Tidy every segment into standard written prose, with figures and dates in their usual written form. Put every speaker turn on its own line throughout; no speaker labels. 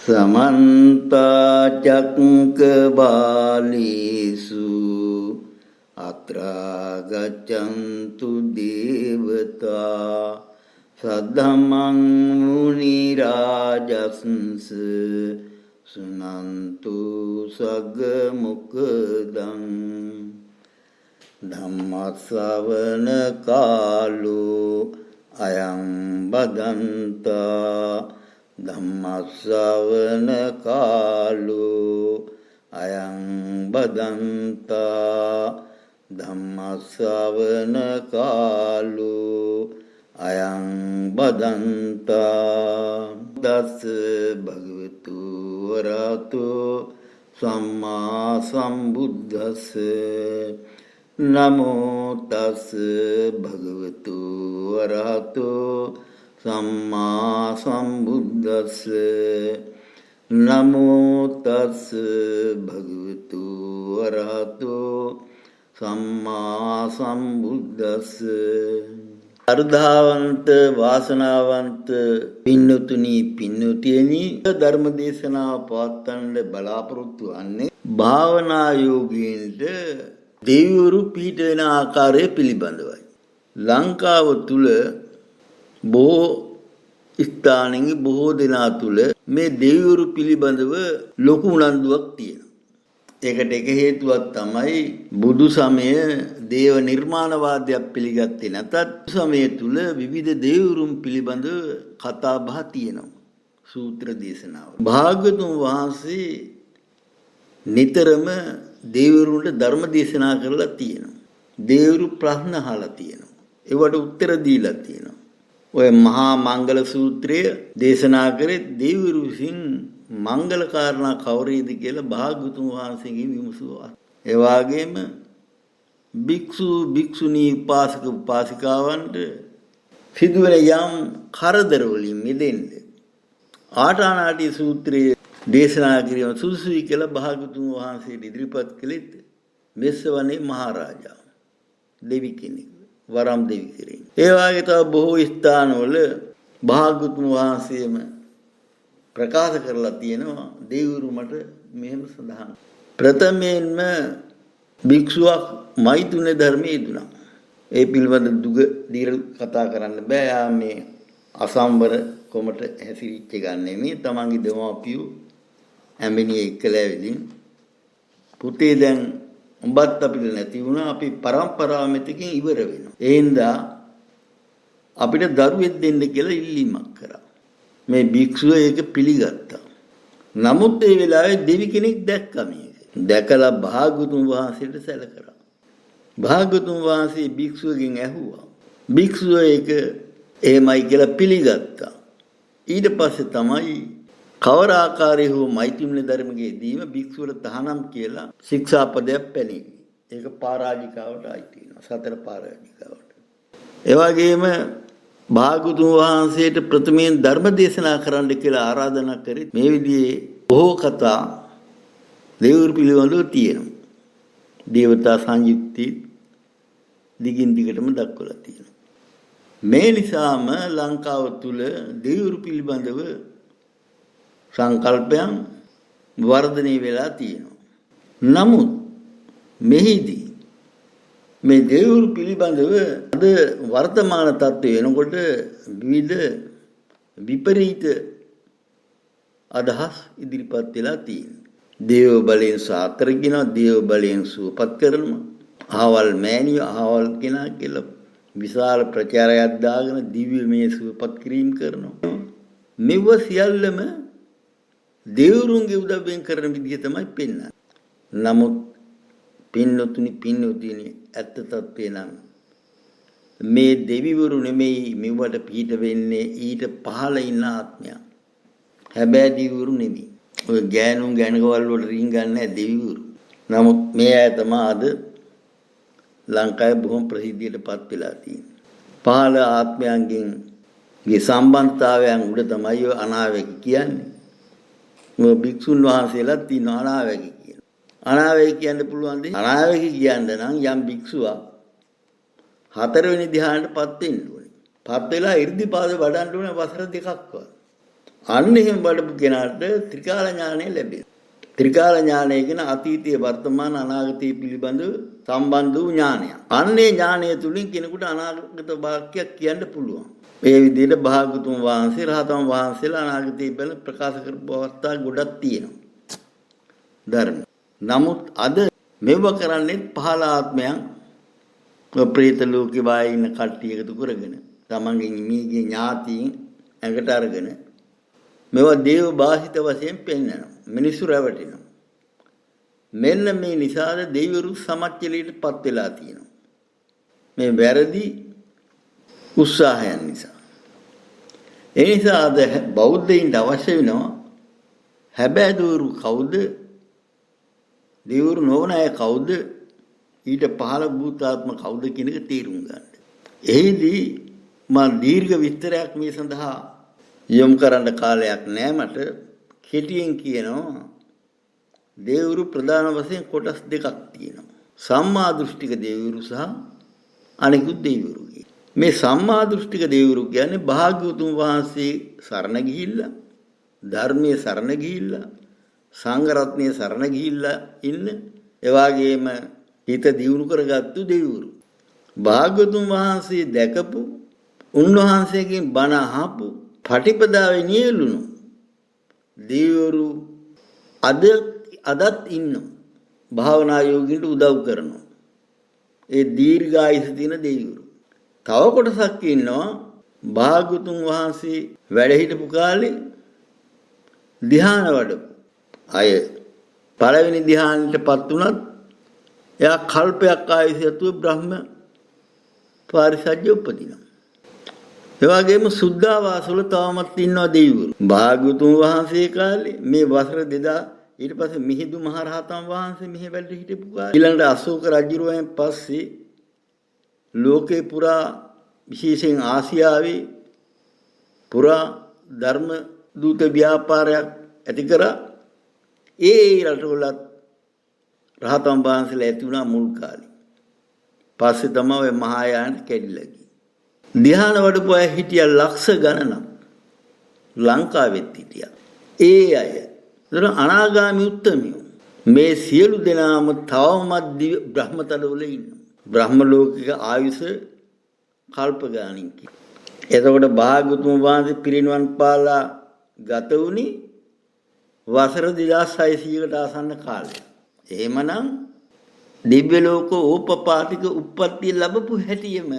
समन्ता चक्रवालेषु अत्र गच्छन्तु देवता सद्धम्मं मुनिराजंस सुनन्तु सगमुखदं धम्मश्रवण कालो अयं बदन्ता धम्मश्रवण कालो अयं बदन्ता धम्मश्रवण कालो अयं बदन्ता दस भगवतो वरतो सम्मा सम्बुद्धस्स नमो तस् भगवतो वरतो सम्मा सम्बुद्धस्स नमो तस् भगवतो वरतो सम्मा सम्बुद्धस्स අර්ධාවන්ත වාසනාවන්ත පින්නතුනි පින්නතියනි ධර්ම දේශනාව පවත්වන්න බලාපොරොත්තු වන්නේ භාවනා යෝගීන්ට දෙවිවරු පිහිට වෙන ආකාරය පිළිබඳවයි. ලංකාව තුල බොහෝ ස්ථානයේ බොහෝ දෙනා තුල මේ දෙවිවරු පිළිබඳව ලොකු උනන්දුවක් තියෙනවා. ඒකට එක හේතුවක් තමයි බුදු සමය දේව නිර්මාණවාදයක් පිළිගත්තේ නැතත් සමය තුල විවිධ දේවරුන් පිළිබඳ කතා බහ තියෙනවා සූත්‍ර දේශනාව. භාග්‍යවතුන් වහන්සේ නිතරම දේවරුන්ට ධර්ම දේශනා කරලා තියෙනවා. දේවරු ප්‍රශ්න අහලා තියෙනවා. ඒවට උත්තර දීලා තියෙනවා. ඔය මහා මංගල සූත්‍රය දේශනා කරේ දේවරු විසින් මංගල කාරණා කවරේද කියලා භාග්‍යවතුන් වහන්සේගෙන් විමසුවා. ඒ වගේම භික්ෂු භික්ෂුණී උපාසක උපාසිකාවන්ට සිදුවන යම් කරදර වලින් මිදෙන්න ආටානාටි සූත්‍රයේ දේශනා කිරීම සුදුසුයි කියලා භාග්‍යවතුන් වහන්සේට ඉදිරිපත් කළෙත් මෙස්සවනේ මහරජා දෙවි කෙනෙක් වරම් දෙවි කෙනෙක්. ඒ වගේ තව බොහෝ ස්ථානවල භාග්‍යවතුන් වහන්සේම ප්‍රකාශ කරලා තියෙනවා දෙවිවරු මට මෙහෙම සඳහන්. ප්‍රථමයෙන්ම භික්ෂුවක් මෛතුන ධර්මයේ යෙදුණා. ඒ පිළිබඳ දුක දීර්ඝ කතා කරන්න බෑ. යා මේ අසම්බර කොමට හැසිරිච්ච ගන්නේ මේ තමන්ගේ දෙමාපියෝ ඇඹිනිය එක්කලා ඇවිදින් පුතේ දැන් උඹත් අපිට නැති වුණා අපි පරම්පරාව මෙතකින් ඉවර වෙනවා. ඒ හින්දා අපිට දරුවෙක් දෙන්න කියලා ඉල්ලීමක් කරා. මේ භික්ෂුව ඒක පිළිගත්තා. නමුත් ඒ වෙලාවේ දෙවි කෙනෙක් දැක්කා මේක. දැකලා භාග්‍යවතුන් වහන්සේට සැලකලා. භාග්‍යවතුන් වහන්සේ භික්ෂුවගෙන් ඇහුවා. භික්ෂුව ඒක එහෙමයි කියලා පිළිගත්තා. ඊට පස්සේ තමයි කවර ආකාරයේ හෝ මෛත්‍රීමය ධර්මයේ දීම භික්ෂුවට තහනම් කියලා ශික්ෂාපදයක් පැනීම. ඒක පරාජිකාවට අයිති වෙනවා. සතර පරාජිකාවට. ඒ වගේම භාග්‍යවතුන් වහන්සේට ප්‍රථමයෙන් ධර්ම දේශනා කරන්න කියලා ආරාධනා කරේ. මේ විදිහේ බොහෝ කතා දෙවිවරු පිළිබඳව තියෙනවා. දේවතා සංයුක්ති දිගින් දිගටම දක්වලා තියෙනවා. මේ නිසාම ලංකාව තුල දෙවිවරු පිළිබඳව සංකල්පයන් වර්ධනය වෙලා තියෙනවා. නමුත් මෙහිදී මේ දෙවිවරු පිළිබඳව අද වර්තමාන තත්ත්වය වෙනකොට විවිධ විපරීත අදහස් ඉදිරිපත් වෙලා තියෙනවා. දේව බලයෙන් සාතර කියනවා, දේව බලයෙන් සුවපත් කරනවා, ආවල් මෑණියෝ ආවල් කෙනා කියලා විශාල ප්‍රචාරයක් දාගෙන දිව්‍යමය සුවපත් කිරීම කරනවා. මෙව සියල්ලම දෙවිවරුන්ගේ උදව්වෙන් කරන විදිහ තමයි පෙන්වන්නේ. නමුත් පින්නතුනි ඇත්ත තත්ත්වේ නම් මේ දෙවිවරු නෙමෙයි මෙවට පිට වෙන්නේ ඊට පහළ ඉන්න ආත්මයක්. හැබැයි දෙවිවරු නෙමෙයි. ඔය ගෑනුන් ගෑනකවල් වල රින්ගන්නේ දෙවිවරු. නමුත් මේ අය තමයි අද ලංකාවේ බොහොම ප්‍රසිද්ධියටපත් වෙලා තියෙන්නේ. පහළ ආත්මයන්ගෙන් ගේ සම්බන්ධතාවයන් උඩ තමයි ඔය අනාවැකි කියන්නේ. මේ භික්ෂුන් වහන්සේලා තියෙන අනාවැකි කියන. අනාවැකි කියන්න පුළුවන් දෙයක්. අනාවැකි කියන්න නම් යම් භික්ෂුවක් හතරවෙනි ධ්‍යානයටපත් වෙන්න ඕනේ. පත් වෙලා 이르දිපාද වඩන්න ඕනේ වසර දෙකක්වත්. අන්න එහෙම වඩපු කෙනාට ත්‍රිකාල ඥානය ලැබෙනවා. ත්‍රිකාල ඥානය කියන අතීතයේ වර්තමාන අනාගතයේ පිළිබඳව සම්බන්ධ වූ ඥානය. අන්නේ ඥානය තුලින් කෙනෙකුට අනාගත වාක්‍යයක් කියන්න පුළුවන්. මේ විදිහට භාගතුන් වහන්සේ රහතන් වහන්සේලා අනාගතයේ බැල ප්‍රකාශ කරපු අවස්ථා ගොඩක් තියෙනවා. ධර්ම. නමුත් අද මෙව කරන්නේ පහළ ආත්මයන් ප්‍රේත ලෝකේ වායේ ඉන්න කට්ටිය එකතු කරගෙන තමන්ගේ නිමිගේ ඥාතීන් ඇඟට අරගෙන මේවා දේව බාහිත වශයෙන් පෙන්වනවා. මිනිස්සු රැවටෙනවා. මෙන්න මේ නිසාද දෙවිවරු සමච්චලීටපත් වෙලා තියෙනවා. මේ වැරදි උත්සාහයන් නිසා. ඒ නිසා අද බෞද්ධයින්ට අවශ්‍ය වෙනවා හැබැයි දూరు කවුද? දෙවිවරු නොවන අය කවුද? ඊට පහළ භූතාත්ම කවුද කියන එක තේරුම් ගන්න. එහිදී මා දීර්ඝ විස්තරයක් මේ සඳහා යොමු කරන්න කාලයක් නැහැ මට. කෙටියෙන් කියනවා දෙවිවරු ප්‍රධාන වශයෙන් කොටස් දෙකක් තියෙනවා. සම්මා දෘෂ්ටික දෙවිවරු සහ අනිකුත් දෙවිවරු. මේ සම්මා දෘෂ්ටික දෙවිවරු කියන්නේ භාග්‍යවතුන් වහන්සේ සරණ ගිහිල්ලා ධර්මයේ සරණ ගිහිල්ලා සංඝ රත්නයේ සරණ ගිහිල්ලා ඉන්න එවාගේම හිත දියුණු කරගත්තු දෙවිවරු. භාග්‍යවතුන් වහන්සේ දැකපු උන්වහන්සේගෙන් බණ අහපු පටිපදාවේ නියලුණු දෙවිවරු අදත් ඉන්නවා. භාවනා යෝගීන්ට උදව් කරනවා. ඒ දීර්ඝායස තියෙන දෙවිවරු. තව කොටසක් ඉන්නවා භාග්‍යවතුන් වහන්සේ වැඩ හිටපු කාලේ ධ්‍යාන වඩපු අය. පළවෙනි ධ්‍යානෙටපත් උනත් එයා කල්පයක් ආයුෂ ඇතුව බ්‍රහ්ම පාරිසජ්‍ය උපදිනවා. ඒ වගේම සුද්ධාවාසවල තවමත් ඉන්නවා දෙවිවරු. භාග්‍යවතුන් වහන්සේ කාලේ මේ වසර 2000 ඊට පස්සේ මිහිඳු මහරහතන් වහන්සේ මෙහි වැඩ හිටපු කාලේ ඊළඟට අශෝක රජුරුවෙන් පස්සේ ලෝකේ පුරා විශේෂයෙන් ආසියාවේ පුරා ධර්ම දූත ව්‍යාපාරයක් ඇති කරා. ඒ රටවලත් රහතන් වහන්සේලා ඇති වුණා මුල් කාලේ. පස්සේ තමයි ඔය මහායාන කැඩිලා ගියේ. ධ්‍යාන වඩපු අය හිටියා ලක්ෂ ගණනක්. ලංකාවෙත් හිටියා. ඒ අය දර අනාගාමී උත්තමියෝ මේ සියලු දෙනාම තවමත් බ්‍රහ්මතලවල ඉන්නවා. බ්‍රහ්ම ලෝකික ආයුෂ කල්ප ගානින් කි. එතකොට භාග්‍යවතුන් වහන්සේ පිරිනිවන් පාලා ගත වුණේ වසර 2600කට ආසන්න කාලයක්. එහෙමනම් දිව්‍ය ලෝක ඕපපාතික උප්පත්තිය ලැබපු හැටියෙම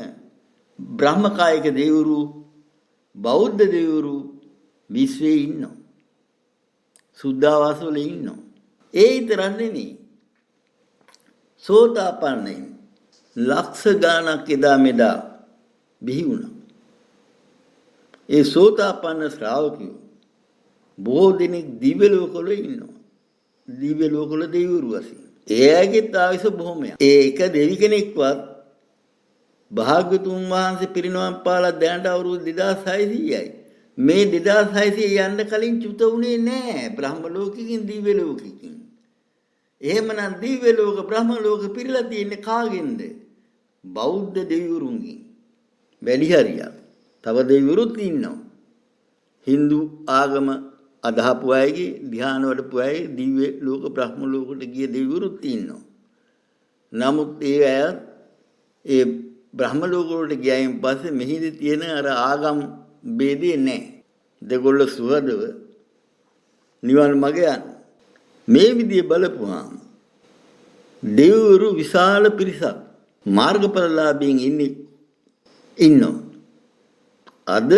බ්‍රහ්මකායික දෙවිවරු බෞද්ධ දෙවිවරු විශ්වයේ ඉන්නවා. සුද්ධාවාස වල ඉන්නවා. ඒ විතරක් නෙමෙයි. සෝතාපන්නයි ලක්ෂ ගාණක් එදා මෙදා බිහි වුණා. ඒ සෝතාපන්න ශ්‍රාවකයෝ බොහෝ දෙනෙක් දිව්‍ය ලෝකවල ඉන්නවා. දිව්‍ය ලෝකවල දෙවිවරු වශයෙන්. එයාගෙත් ආයුෂ බොහොමයක්. ඒක දෙවි කෙනෙක්වත් භාග්‍යතුන් වහන්සේ පිරිනවම් පාලා දැනට අවුරුදු 2600යි. මේ 2600 යන්න කලින් චුත වුණේ නැහැ. බ්‍රහ්ම ලෝකකින් දිව්‍ය ලෝකකින්. එහෙමනම් දිව්‍ය ලෝක බ්‍රහ්ම ලෝක පිරලා තියෙන්නේ කාගෙන්ද? බෞද්ධ දෙවිවරුන්ගෙන්. වැඩි හරියක්. තව දෙවිවරුත් ඉන්නවා. Hindu ආගම අදහපු අයගේ ධ්‍යාන වඩපු අයගේ දිව්‍ය ලෝක බ්‍රහ්ම ලෝකට ගිය දෙවිවරුත් ඉන්නවා. නමුත් ඒ අය ඒ බ්‍රහ්ම ලෝක වලට ගියයින් පස්සේ මෙහිදී තියෙන අර ආගම් ભેදේ නැහැ. දෙගොල්ල සුහදව නිවන් මඟ යන. මේ විදිය බලපුවාම දෙවිවරු විශාල පිරිසක් මාර්ගඵලලාභීන් ඉන්නවා. අද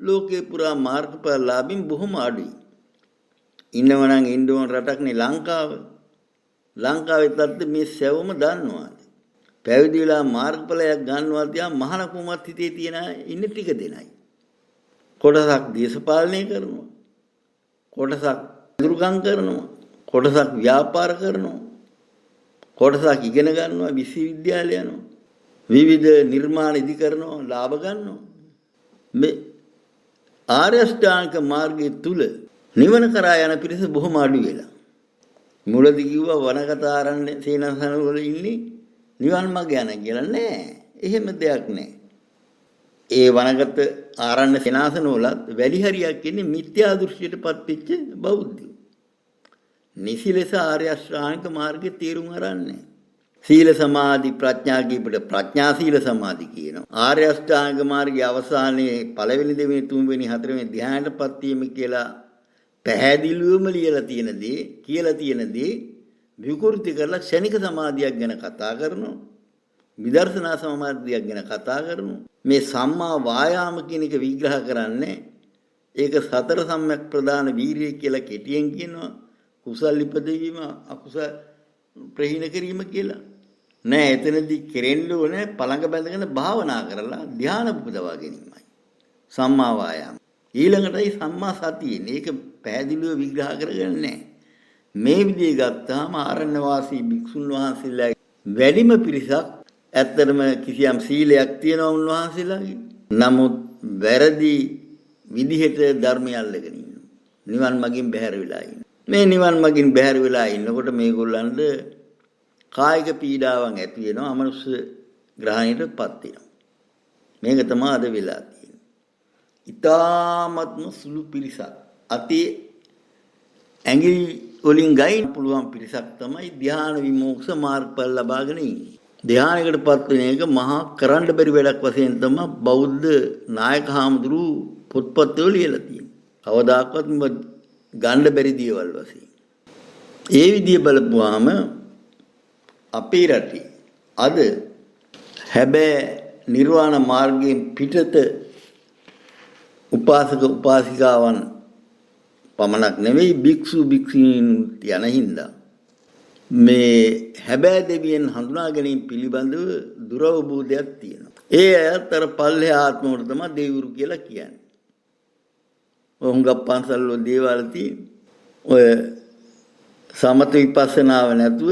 ලෝකේ පුරා මාර්ගඵලලාභීන් බොහොම අඩුයි. ඉන්නවනම් ඉන්න ඕන රටක්නේ ලංකාව. ලංකාවේ තත්ත්වය මේ සැවොම දන්නවාද? පැවිදි වෙලා මාර්ගඵලයක් ගන්නවා තියා මහානකුමත් හිතේ තියෙන ඉන්න ටික දෙනයි. කොටසක් දේශපාලනය කරනවා. කොටසක් දුරුකම් කරනවා. කොටසක් ව්‍යාපාර කරනවා. කොටසක් ඉගෙන ගන්නවා විශ්වවිද්‍යාල යනවා. විවිධ නිර්මාණ ඉදි කරනවා ලාභ ගන්නවා. මේ ආර්ය අෂ්ටාංග මාර්ගයේ තුල නිවන කරා යන පිරිස බොහොම අඩු වෙලා. මුලදී කිව්වා වනගත ආරණ්‍ය සේනාසන වල ඉන්නේ නිවන් මාර්ග යන කියලා නෑ. එහෙම දෙයක් නෑ. ඒ වනගත ආරණ්‍ය සෙනාසන වලත් වැඩි හරියක් ඉන්නේ මිත්‍යා දෘෂ්ටියටපත් වෙච්ච බෞද්ධයෝ. නිසි ලෙස ආර්ය අෂ්ටාංගික මාර්ගයේ තීරුම් අරන්නේ. සීල සමාධි ප්‍රඥා කීපට ප්‍රඥා සීල සමාධි කියනවා. ආර්ය අෂ්ටාංග මාර්ගයේ අවසානයේ පළවෙනි දෙවෙනි තුන්වෙනි හතරවෙනි ධ්‍යානයටපත් වීම කියලා පැහැදිලිවම කියලා තියෙන දේ විකෘති කරලා ක්ෂණික සමාධියක් ගැන කතා කරනවා. විදර්ශනා සමාධියක් ගැන කතා කරනවා. මේ සම්මා වායාම කියන එක විග්‍රහ කරන්නේ ඒක සතර සම්‍යක් ප්‍රදාන වීරිය කියලා කෙටියෙන් කියනවා. කුසල් ඉපදවීම අකුසල ප්‍රහීන කිරීම කියලා. නෑ එතනදී කෙරෙන්න ඕනේ පළඟ බැඳගෙන භාවනා කරලා ධ්‍යාන උපදවා ගැනීමයි. සම්මා වායාම. ඊළඟටයි සම්මා සතිය. මේක පැහැදිලිව විග්‍රහ කරගන්නේ නෑ. මේ විදිහ ගත්තාම ආරණ්‍ය වාසී භික්ෂුන් වහන්සේලා වැඩිම පිරිසක් ඇත්තටම කිසියම් සීලයක් තියෙනවා උන්වහන්සේලාගේ. නමුත් වැරදි විදිහට ධර්මය අල්ලගෙන ඉන්නවා. නිවන් මගින් බැහැර වෙලා ඉන්නවා. මේ නිවන් මගින් බැහැර වෙලා ඉන්නකොට මේගොල්ලන්ට කායික පීඩාවන් ඇති වෙනවා. අමනුෂ්‍ය ග්‍රහණයටපත් වෙනවා. මේක තමයි අද වෙලා තියෙන්නේ. ඊ타ත්ම සුළු පිරිසක් අති ඇඟිලි වලින් ගයින් පුළුවන් පිරිසක් තමයි ධ්‍යාන විමෝක්ෂ මාර්ගඵල ලබාගෙන ඉන්නේ. ධ්‍යානයකටපත් වෙන එක මහා කරන්න බැරි වැඩක් වශයෙන් තමයි බෞද්ධ නායක හාමුදුරු පොත්පත්වල ලියලා තියෙන්නේ. කවදාකවත් ගන්න බැරි දේවල් වශයෙන්. ඒ විදිය බලපුවාම අපේ රටේ අද හැබැයි නිර්වාණ මාර්ගයෙන් පිටත උපාසක උපාසිකාවන් පමණක් නෙවෙයි භික්ෂු භික්ෂුණීන් යන හින්දා මේ හැබැයි දෙවියන් හඳුනා ගැනීම පිළිබඳව දුරවබෝධයක් තියෙනවා. ඒ අයත් අර පල්ලේ ආත්මවල තමයි දෙවිවරු කියලා කියන්නේ. හුඟක් පන්සල් වල දේවල් තියෙන ඔය සමත විපස්සනාව නැතුව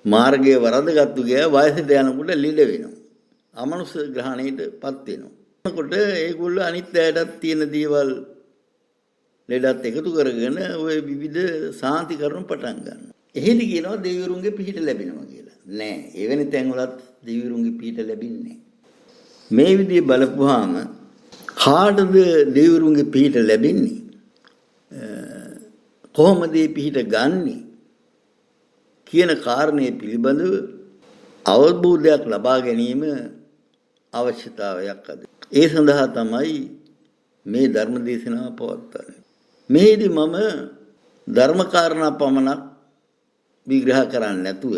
මාර්ගයේ වරදගත්තු ගෑ වයසට යනකොට ලිඩ වෙනවා. අමනුෂ්‍ය ග්‍රහණයටපත් වෙනවා. එතකොට ඒගොල්ලෝ අනිත් අයටත් තියෙන දේවල් ලෙඩත් එකතු කරගෙන ওই විවිධ සාන්ති කරුණු පටන් ගන්නවා. එහෙදි කියනවා දෙවිවරුන්ගේ පිහිට ලැබෙනවා කියලා. නෑ, එවැනි තැන්වලත් දෙවිවරුන්ගේ පිහිට ලැබින්නේ. මේ විදිහ බලපුවාම කාටද දෙවිවරුන්ගේ පිහිට ලැබෙන්නේ? කොහොමද මේ පිහිට ගන්නෙ කියන කාරණේ පිළිබඳව අවබෝධයක් ලබා ගැනීම අවශ්‍යතාවයක් අද. ඒ සඳහා තමයි මේ ධර්ම දේශනාව පවත්වන්නේ. මේදී මම ධර්ම කාරණා පමණක් විග්‍රහ කරන්නේ නැතුව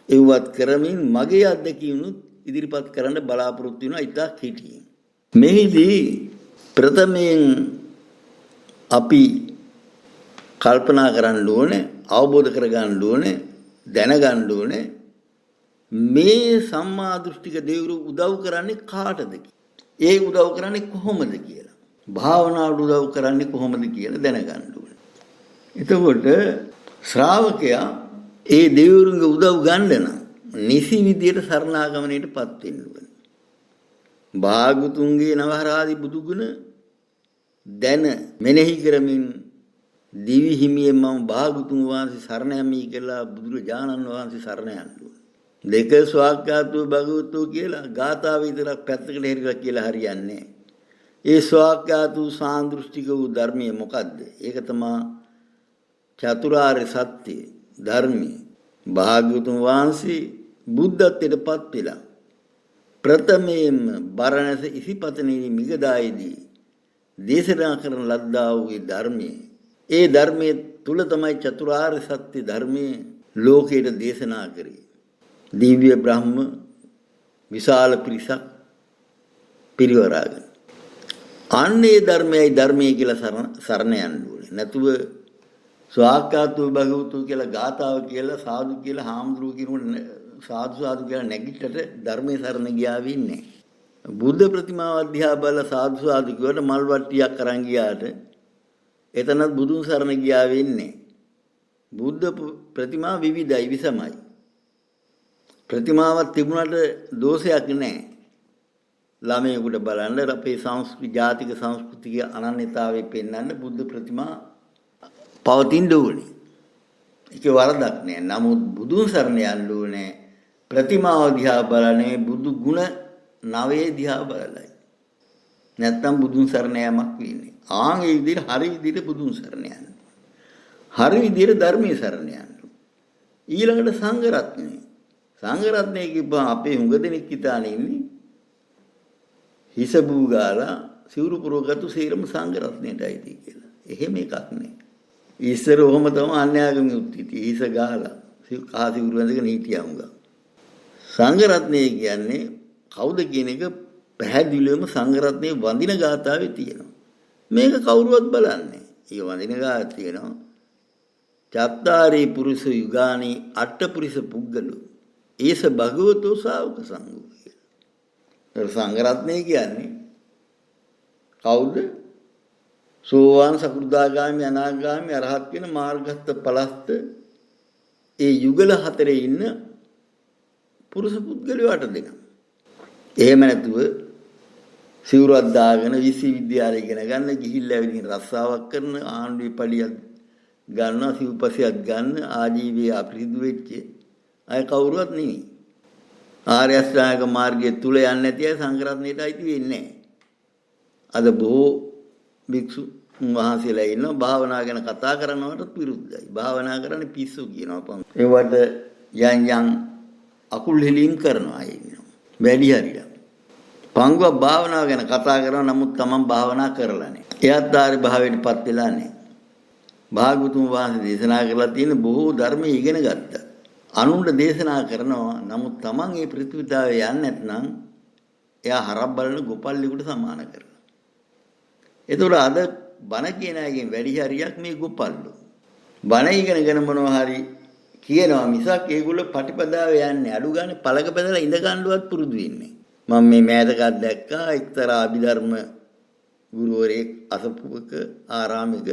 ඒවත් කරමින් මගේ අත්දැකීම් ඉදිරිපත් කරන්න බලාපොරොත්තු වෙනවා ඉතා කෙටියෙන්. මේදී ප්‍රථමයෙන් අපි කල්පනා කරන්න ඕනේ, අවබෝධ කරගන්න ඕනේ, දැනගන්න ඕනේ මේ සම්මා දෘෂ්ටික දෙවිවරු උදව් කරන්නේ කාටද? ඒ උදව් කරන්නේ කොහොමද කියලා. භාවනාවට උදව් කරන්නේ කොහොමද කියලා දැනගන්න ඕනේ. එතකොට ශ්‍රාවකයා ඒ දෙවිවරුන්ගේ උදව් ගන්න නම් නිසි විදියට සරණාගමණයටපත් වෙන්න ඕනේ. භාගතුන්ගේ නවහරාදී බුදුගුණ දැන මෙනෙහි කරමින් දිවි හිමියෙන් මම භාගතුන් වහන්සේ සරණ යමි කියලා බුදුරජාණන් වහන්සේ සරණ යන්න ඕනේ. දෙක ස්වාක්ඛාතෝ භගවතෝ කියලා ගාථා විතරක් පැත්තකට හරිලා කියලා හරියන්නේ නැහැ. ඒ ස්වාක්ඛාතෝ සාන්දෘෂ්ටික වූ ධර්මයේ මොකද්ද? ඒක තමයි චතුරාර්ය සත්‍ය ධර්මයේ. භාග්‍යවතුන් වහන්සේ බුද්ධත්වයට පත් වෙලා ප්‍රථමයෙන්ම බරණැස ඉසිපතනේ මිගදායේදී දේශනා කරන ලද්දා වූ ධර්මයේ ඒ ධර්මයේ තුල තමයි චතුරාර්ය සත්‍ය ධර්මයේ ලෝකයට දේශනා කරේ. දිව්‍ය බ්‍රහ්ම විශාල පිරිසක් පිරිවරාගෙන අන්නේ ධර්මයයි කියලා සරණ යන්න ඕනේ. නැතුව ස්වාක්ඛාතෝ භගවතු කියලා ගාතාව කියලා සාදු කියලා හාමුදුරුවෝ කියනකොට සාදු කියලා නැගිටට ධර්මයේ සරණ ගියා වෙන්නේ. බුද්ධ ප්‍රතිමාව අධ්‍යා බල සාදු කියවට මල් වට්ටියක් අරන් ගියාට එතනත් බුදුන් සරණ ගියා වෙන්නේ. බුද්ධ ප්‍රතිමා විවිධයි විසමයි. ප්‍රතිමාවක් තිබුණාට දෝෂයක් නැහැ. ළමයෙකුට බලන්න අපේ ජාතික සංස්කෘතික අනන්‍යතාවය පෙන්වන්න බුද්ධ ප්‍රතිමා පවතින්න ඕනේ. ඒක වරදක් නෑ. නමුත් බුදුන් සරණ යන්න ඕනේ. ප්‍රතිමාව දිහා බලන්නේ බුදු ගුණ නවයේ දිහා බලලයි. නැත්තම් බුදුන් සරණ යාමක් වෙන්නේ. ආන් ඒ විදිහට හරි විදිහට බුදුන් සරණ යන්න. හරි විදිහට ධර්මයේ සරණ යන්න. ඊළඟට සංඝ රත්නය. සංඝ රත්නය කිව්වම අපේ හුඟ දෙනෙක් හිතාන ඉන්නේ හිස බූගාලා සිවුරු පුරවගත්තු සේරම සංඝ රත්නයටයි කියලා. එහෙම එකක් නෑ. ඉස්සර ඔහම තමයි අන්‍යාගමී උත්තිති. හිස ගාලා කහ සිවුරු වැඳගෙන හිටියා උඟා. සංඝ රත්නය කියන්නේ කවුද කියන එක පැහැදිලිවම සංඝ රත්නයේ වඳින ගාථාවේ තියෙනවා. මේක කවුරුවත් බලන්නේ. ඒක වඳින ගාථාවක් තියෙනවා. චත්තාරේ පුරුෂ යුගානි අට්ඨපුරිස පුද්ගලෝ ඒස භගවතෝ ශාවක සංඝෝ කියලා. සංඝ රත්නය කියන්නේ කවුද? සෝවාන් සකෘදාගාමි අනාගාමි අරහත් කියන මාර්ගස්ත පලස්ත ඒ යුගල හතරේ ඉන්න පුරුෂ පුද්ගලයෝ 8 දෙනා. එහෙම නැතුව සිවුරක් දාගෙන විශ්වවිද්‍යාලය ඉගෙන ගන්න ගිහිල්ලා ඇවිදින් රස්සාවක් කරන ආණ්ඩුවේ පඩියක් ගන්න සිව්පසයක් ගන්න ආජීවයේ අපිරිදු වෙච්ච අය කවුරුවත් නෙවෙයි. ආර්ය අෂ්ටාංග මාර්ගයේ තුල යන්නේ නැති අය සංඝ රත්නයට අයිති වෙන්නේ නැහැ. අද බොහෝ භික්ෂු වහන්සේලා ඉන්නවා භාවනා ගැන කතා කරනවට විරුද්ධයි. භාවනා කරන්නේ පිස්සු කියනවා. ඒවට යන් යන් අකුල් හෙලීම් කරනවා අය ඉන්නවා. වැඩි හරියක්. පංගුව භාවනාව ගැන කතා කරනවා නමුත් තමන් භාවනා කරලා නැහැ. එයාත් ආර්ය භාවයටපත් වෙලා නැහැ. භාගතුන් වහන්සේ දේශනා කරලා තියෙන බොහෝ ධර්ම ඉගෙන ගත්තා. අනුන්ට දේශනා කරනවා නමුත් තමන් ඒ ප්‍රතිපදාවේ යන්නේ නැත්නම් එයා හරක් බලන ගොපල්ලෙකුට සමාන කරනවා. ඒතකොට අද බණ කියන අයගෙන් වැඩි හරියක් මේ ගොපල්ලෝ. බණ ඉගෙනගෙන මොනවා හරි කියනවා මිසක් ඒගොල්ලෝ ප්‍රතිපදාවේ යන්නේ අඩු ගන්න පළක බඳලා ඉඳ ගන්නවත් පුරුදු වෙන්නේ. මම මේ මෑතකක් දැක්කා එක්තරා අභිධර්ම ගුරුවරයෙක් අසපුවක ආරාමික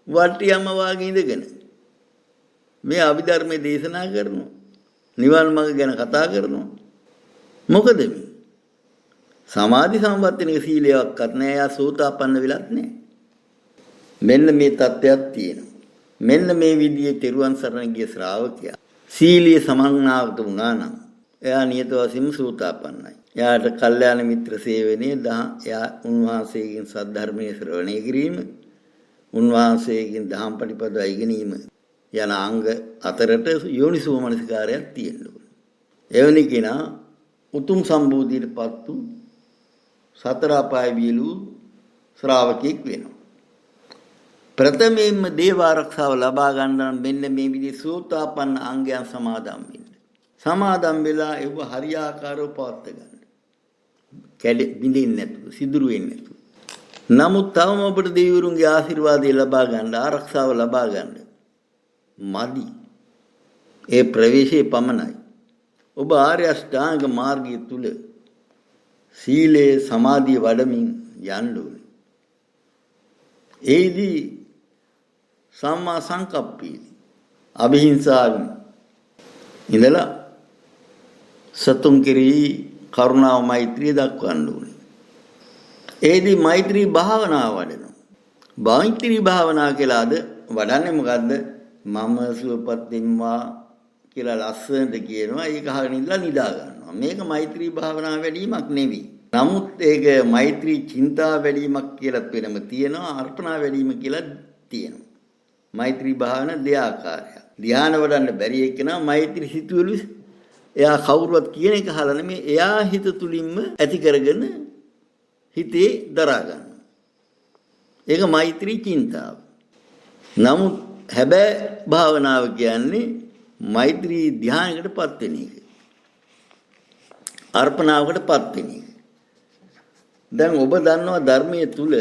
වට්ටියම වාගේ ඉඳගෙන මේ අභිධර්මයේ දේශනා කරනවා නිවන් මඟ ගැන කතා කරනවා. මොකද මේ සමාධි සම්පත්තිනික සීලයක්වත් නැහැ. යා සෝතාපන්න වෙලත් නැහැ. මෙන්න මේ தත්ත්වයක් තියෙනවා. මෙන්න මේ විදිහේ තෙරුවන් සරණ ගිය ශ්‍රාවකයා සීලයේ සමන්නාගත වුණා නම් එයා නියත වශයෙන්ම සෝතාපන්නයි. එයාට කල්යාණ මිත්‍ර සේවනයේ එයා උන්වහන්සේගෙන් සද්ධර්මයේ ශ්‍රවණය කිරීම උන්වහන්සේගෙන් දහම් පටිපදා ඉගෙනීම යන අංග අතරට යෝනිසෝ මනසිකාරයක් තියෙන්න ඕනේ. එවැනි කෙනා උතුම් සම්බෝධියටපත් වූ සතර අපාය වියලු ශ්‍රාවකෙක් වෙනවා. ප්‍රථමයෙන්ම දේව ආරක්ෂාව ලබා ගන්න මෙන්න මේ විදිහේ සෝතාපන්න අංගයන් සමාදම් වෙන්න. සමාදම් වෙලා ඒව හරියාකාරව පවත් ගන්න. කැඩෙ බින්දින්නේ නැතුව සිදුරු වෙන්නේ නැතුව. නමුත් තවම ඔබට දෙවිවරුන්ගේ ආශිර්වාදය ලබා ගන්න ආරක්ෂාව ලබා ගන්න මදි. ඒ ප්‍රවේශයේ පමණයි. ඔබ ආර්ය අෂ්ටාංග මාර්ගය තුල සීලේ සමාධිය වඩමින් යන්න ඕනේ. ඒදී සම්මා සංකප්පීති අභිහිංසාවෙන් ඉඳලා සතුන් කෙරෙහි කරුණාව මෛත්‍රිය දක්වන්න ඕනේ. ඒදී මෛත්‍රී භාවනාව වඩනවා. මෛත්‍රී භාවනාව කියලා අද වඩන්නේ මොකද්ද? මම සුවපත් වෙම්වා කියලා ලස්සනට කියනවා. ඒක අහගෙන ඉඳලා නිදා ගන්නවා. මේක මෛත්‍රී භාවනාව වැඩිවීමක් නෙවෙයි. නමුත් ඒක මෛත්‍රී චින්තා වැඩිවීමක් කියලා වෙනම තියෙනවා. අර්පණා වැඩිවීම කියලා තියෙනවා. මෛත්‍රී භාවන දෙආකාරයක්. ධ්‍යාන වඩන්න බැරි එක්කෙනා මෛත්‍රී සිතුවිලි එයා කවුරුවත් කියන එක අහලා නෙමෙයි එයා හිත තුලින්ම ඇති කරගෙන හිතේ දරා ගන්නවා. ඒක මෛත්‍රී චින්තාව. නමුත් හැබැයි භාවනාව කියන්නේ මෛත්‍රී ධ්‍යානයකටපත් වෙන එක. අර්පණාවකටපත් වෙන එක. දැන් ඔබ දන්නවා ධර්මයේ තුල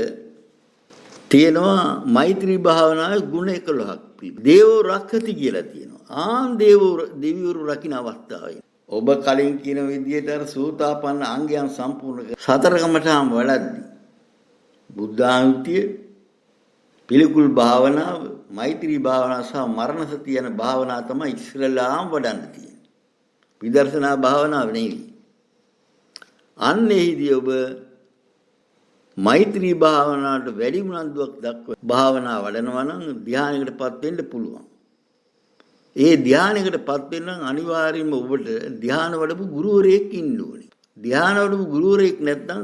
තියෙනවා මෛත්‍රී භාවනාවේ ගුණ 11ක්. දේව රක්ඛති කියලා තියෙනවා. ආන් දෙවිවරු රකින්න අවස්ථාවයි. ඔබ කලින් කියන විදිහට අර සෝතාපන්න අංගයන් සම්පූර්ණ සතරකමටම වඩද්දි බුද්ධානුතිය පිළිකුල් භාවනාව මෛත්‍රී භාවනාව සහ මරණ සතිය යන භාවනාව තමයි ඉස්සෙල්ලාම වඩන්න තියෙන්නේ. විදර්ශනා භාවනාව නෙවෙයි. අන්න එහිදී ඔබ මෛත්‍රී භාවනාවට වැඩි උනන්දුවක් දක්ව භාවනාව වඩනවා නම් ධ්‍යානයකටපත් වෙන්න පුළුවන්. ඒ ධ්‍යානයකටපත් වෙන්න නම් අනිවාර්යයෙන්ම ඔබට ධ්‍යාන වඩපු ගුරුවරයෙක් ඉන්න ඕනේ. ධ්‍යානවල ගුරුවරයෙක් නැත්නම්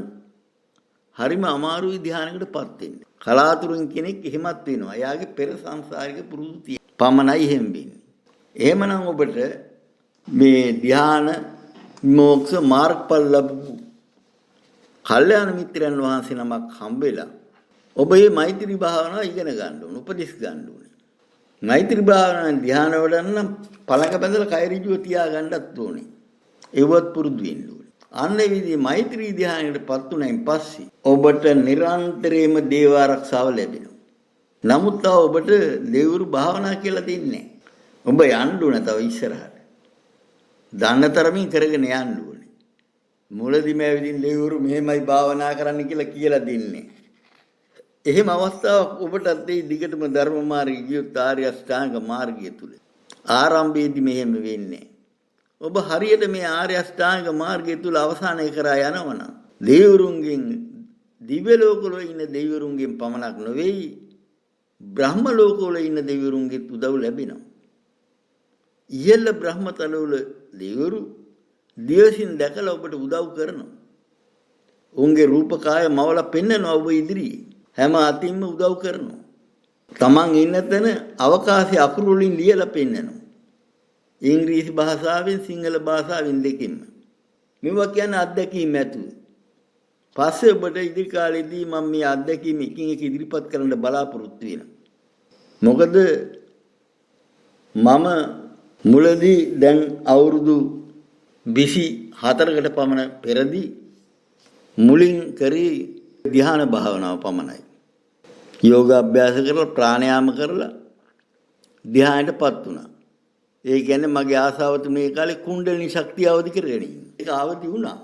හරිම අමාරුයි ධ්‍යානයකටපත් වෙන්න. කලාතුරකින් කෙනෙක් එහෙමත් වෙනවා. එයාගේ පෙර සංසාරික පුරුදු තියෙන. පමණයි එහෙම වෙන්නේ. එහෙමනම් ඔබට මේ ධ්‍යාන මොක්ෂ මාර්ගඵල ලැබු කල්යාණ මිත්‍රයන් වහන්සේ නමක් හම්බෙලා ඔබ මේ මෛත්‍රී භාවනාව ඉගෙන ගන්න ඕන. උපදෙස් ගන්න ඕන. මෛත්‍රී භාවනාවෙන් ධ්‍යාන වඩන්න පළක බඳලා කය ඍජුව තියා ගන්නත් ඕනේ. ඒවත් පුරුදු වෙන්න ඕනේ. අන්න ඒ විදිහේ මෛත්‍රී ධ්‍යානයකටපත් උනයින් පස්සේ ඔබට නිරන්තරයෙන්ම දේව ආරක්ෂාව ලැබෙනවා. නමුත් තව ඔබට දෙවිවරු භාවනා කියලා දෙන්නේ නැහැ. ඔබ යන්න ඕන තව ඉස්සරහට. දන්න තරමින් කරගෙන යන්න ඕනේ. මුලදිම ඇවිදින් දෙවිවරු මෙහෙමයි භාවනා කරන්න කියලා දෙන්නේ. එහෙම අවස්ථාවක් ඔබටත් ඒ දිගටම ධර්ම මාර්ගය ගියොත් ආර්ය අෂ්ටාංග මාර්ගය තුල ආරම්භයේදී මෙහෙම වෙන්නේ. ඔබ හරියට මේ ආර්ය අෂ්ටාංග මාර්ගය තුල අවසානය කරා යනවනම් දෙවිවරුන්ගෙන් දිව්‍ය ලෝකවල ඉන්න දෙවිවරුන්ගෙන් පමණක් නෙවෙයි බ්‍රහ්ම ලෝකවල ඉන්න දෙවිවරුන්ගේ උදව් ලැබෙනවා. ඉහළ බ්‍රහ්මතලවල දෙවිවරු දිවසින් දැකලා ඔබට උදව් කරනවා. උන්ගේ රූපකාය මවලා පෙන්නනවා ඔබ ඉදිරියේ. හැම අතින්ම උදව් කරනවා. තමන් ඉන්න තැන අවකාශයේ අකුරු වලින් ලියලා පෙන්නනවා. ඉංග්‍රීසි භාෂාවෙන් සිංහල භාෂාවෙන් දෙකෙන්ම. මේවා කියන්නේ අත්දැකීම් ඇතුළු. පස්සේ ඔබට ඉදිරි කාලෙදී මම මේ අත්දැකීම් එකින් එක ඉදිරිපත් කරන්න බලාපොරොත්තු වෙනවා. මොකද මම මුලදී දැන් අවුරුදු 24කට පමණ පෙරදී මුලින් කරේ ධ්‍යාන භාවනාව පමණයි. යෝගාභ්‍යාස කරලා ප්‍රාණයාම කරලා ධ්‍යානයටපත් වුණා. ඒ කියන්නේ මගේ ආසාව තුනේ කාලේ කුණ්ඩලිනී ශක්තිය අවදි කරගෙන ඉන්න. ඒක අවදි වුණා.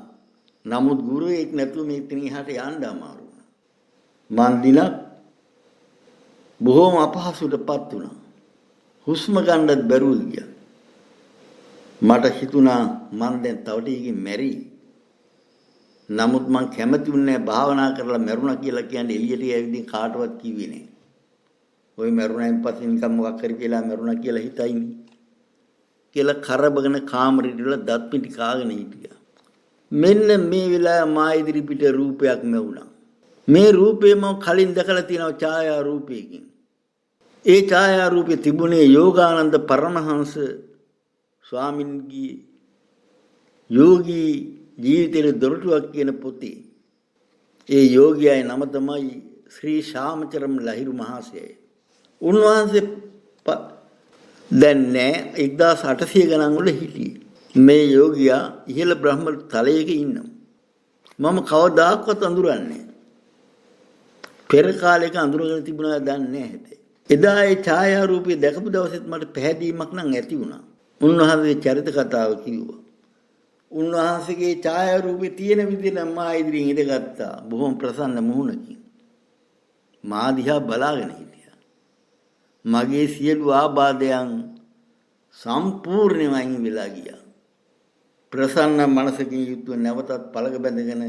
නමුත් ගුරුවෙක් නැතුව මේ ඉතින් එහාට යන්න අමාරු වුණා. මන් දිනක් බොහොම අපහසුටපත් වුණා. හුස්ම ගන්නත් බැරුව ගියා. මට හිතුණා මන් දැන් තව ටිකකින් මැරෙයි. නමුත් මං කැමති වුණේ භාවනා කරලා මැරුණා කියලා කියන්නේ එළියට ඇවිදින් කාටවත් කිව්වේ නෑ. ওই මැරුණායින් පස්සේ නිකන් මොකක් හරි කියලා මැරුණා කියලා හිතයිනේ. කියලා කරබගෙන කාමරෙට ඉඳලා දත් පිටි කාගෙන හිටියා. මෙන්න මේ වෙලාවේ මා ඉදිරි පිට රූපයක් මැවුණා. මේ රූපේ මම කලින් දැකලා තියෙනවා ඡායා රූපයකින්. ඒ ඡායා රූපේ තිබුණේ යෝගානන්ද පරමහංස ස්වාමින්ගේ යෝගී ජීවිතේ දොරටුවක් කියන පොතේ. ඒ යෝගියාගේ නම තමයි ශ්‍රී ශාමචරම් ලහිරු මහසය. උන්වහන්සේ දැන් නෑ 1800 ගණන් වල හිටියේ. මේ යෝගියා ඉහළ බ්‍රහ්ම තලයක ඉන්නවා. මම කවදාකවත් අඳුරන්නේ පෙර කාලයක අඳුරගෙන තිබුණා දන්නේ නැහැ. එදා ඒ ඡායා රූපය දැකපු දවසෙත් මට පැහැදීමක් නම් ඇති වුණා. උන්වහන්සේ චරිත කතාව කිව්වා. උන්වහන්සේගේ ඡායා රූපේ තියෙන විදිහ මා ඉදිරියෙන් ඉඳගත්තා. බොහොම ප්‍රසන්න මුහුණකින්. මා දිහා බලාගෙන හිටියා. මගේ සියලු ආබාධයන් සම්පූර්ණයෙන්ම අයින් වෙලා ගියා. ප්‍රසන්න මනසකින් යුතුව නැවතත් පළක බැඳගෙන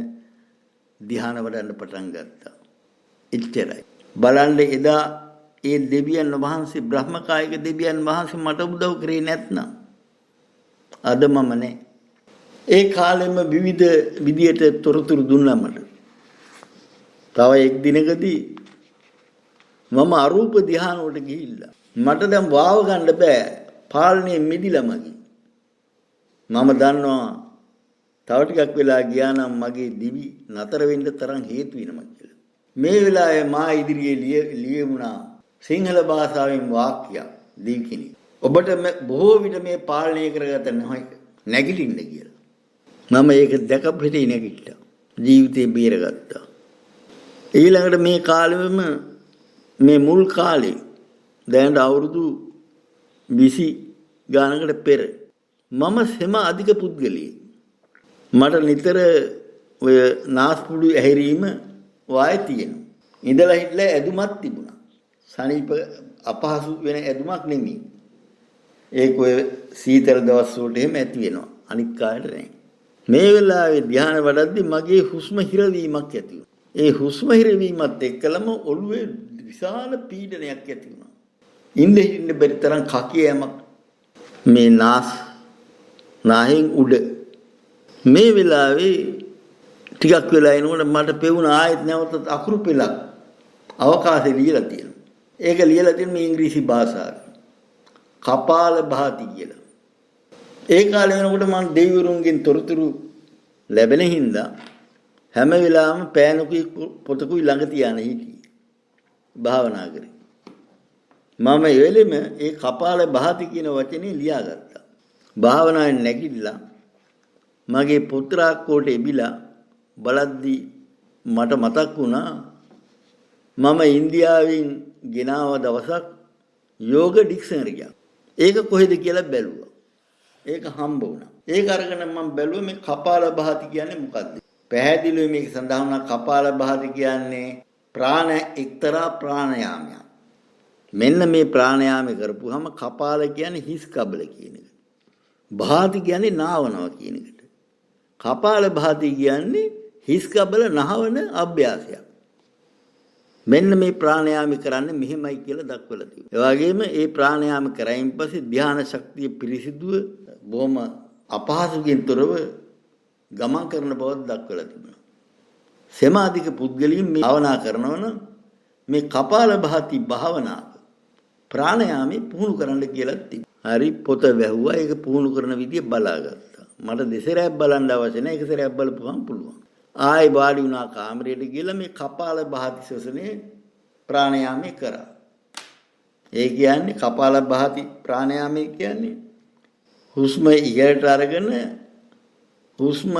ධ්‍යාන වඩන්න පටන් ගත්තා. එච්චරයි. බලන්න එදා ඒ දෙවියන් වහන්සේ බ්‍රහ්මකායික දෙවියන් වහන්සේ මට උදව් කරේ නැත්නම් අද මම නැහැ. ඒ කාලෙම විවිධ විදියට තොරතුරු දුන්නා මට. තව එක් දිනකදී මම අරූප ධ්‍යාන වලට ගිහිල්ලා මට දැන් වාව ගන්න බෑ. පාලනේ මිදිලා මගේ. මම දන්නවා තව ටිකක් වෙලා ගියා නම් මගේ දිවි නතර වෙන්න තරම් හේතු වෙනවා කියලා. මේ වෙලාවේ මා ඉදිරියේ ලියවුණා සිංහල භාෂාවෙන් වාක්‍යයක් දීකිනි. ඔබට බොහෝ විට මේ පාලනය කරගත නැගිටින්න කියලා. මම ඒක දැකපු හිතේ නැගිට්ටා. ජීවිතේ බේරගත්තා. ඊළඟට මේ කාලෙම මේ මුල් කාලේ දැන් අවුරුදු 20 ගානකට පෙර මම සෙම අධික පුද්ගලයෙක්. මට නිතර ඔය නාස්පුඩු ඇහිරීම වාය තියෙනවා. ඉඳලා හිටලා ඇදුමක් තිබුණා. සනීප අපහසු වෙන ඇදුමක් නෙමෙයි. ඒක ඔය සීතල දවස් වලට එහෙම ඇති වෙනවා. අනිත් කායට නෑ. මේ වෙලාවේ ධ්‍යාන වඩද්දි මගේ හුස්ම හිරවීමක් ඇති වුණා. ඒ හුස්ම හිරවීමත් එක්කලම ඔළුවේ විශාල පීඩනයක් ඇති වුණා. ඉන්න බැරි තරම් කකියමක් මේ නාහෙන් උඩ මේ වෙලාවේ ටිකක් වෙලා එනකොට මට පෙවුණා ආයෙත් නැවත අකුරු පෙළක් අවකාශය ලියලා තියෙනවා. ඒක ලියලා තියෙන මේ ඉංග්‍රීසි භාෂාවෙන්. කපාල භාති කියලා. ඒ කාලේ වෙනකොට මම දෙවිවරුන්ගෙන් තොරතුරු ලැබෙන හින්දා හැම වෙලාවෙම පෑනකුයි පොතකුයි ළඟ තියාගෙන හිටියේ. භාවනා කරේ. මම ඒ වෙලෙම ඒ කපාල භාති කියන වචනේ ලියාගත්තා. භාවනාවෙන් නැගිටලා මගේ පුත්‍රා කොට එබිලා බලද්දි මට මතක් වුණා මම ඉන්දියාවෙන් ගෙනාව දවසක් යෝග ඩික්ෂනරි එකක්. ඒක කොහෙද කියලා බැලුවා. ඒක හම්බ වුණා. ඒක අරගෙන මම බැලුවා මේ කපාල භාති කියන්නේ මොකක්ද? පැහැදිලිව මේක සඳහන් වුණා කපාල භාති කියන්නේ එක්තරා ප්‍රාණයාමයක්. මෙන්න මේ ප්‍රාණයාමය කරපුවාම කපාල කියන්නේ හිස් කබල කියන එක. භාති කියන්නේ නාවනවා කියන එකට. කපාල භාති කියන්නේ හිස් කබල නහවන අභ්‍යාසයක්. මෙන්න මේ ප්‍රාණයාම කරන්නේ මෙහෙමයි කියලා දක්වලා තියෙනවා. ඒ වගේම මේ ප්‍රාණයාම කරයින් පස්සේ ධ්‍යාන ශක්තිය පිරිසිදුව බොහොම අපහසුකින් තොරව ගමන් කරන බව දක්වලා තිබෙනවා. සමාධික පුද්ගලයන් මේ භාවනා කරනවන මේ කපාල භාති භාවනාව ප්‍රාණයාමේ පුහුණු කරන්න කියලා තිබුණා. හරි පොත වැහුවා ඒක පුහුණු කරන විදිය බලාගත්තා. මට දෙසරයක් බලන්න අවශ්‍ය නැහැ. එක සැරයක් බලපුවම පුළුවන්. ආයි වාඩි වුණා කාමරයට ගිහලා මේ කපාල භාති ශ්වසනේ ප්‍රාණයාමේ කරා. ඒ කියන්නේ කපාල භාති ප්‍රාණයාමේ කියන්නේ හුස්ම ඉහළට අරගෙන හුස්ම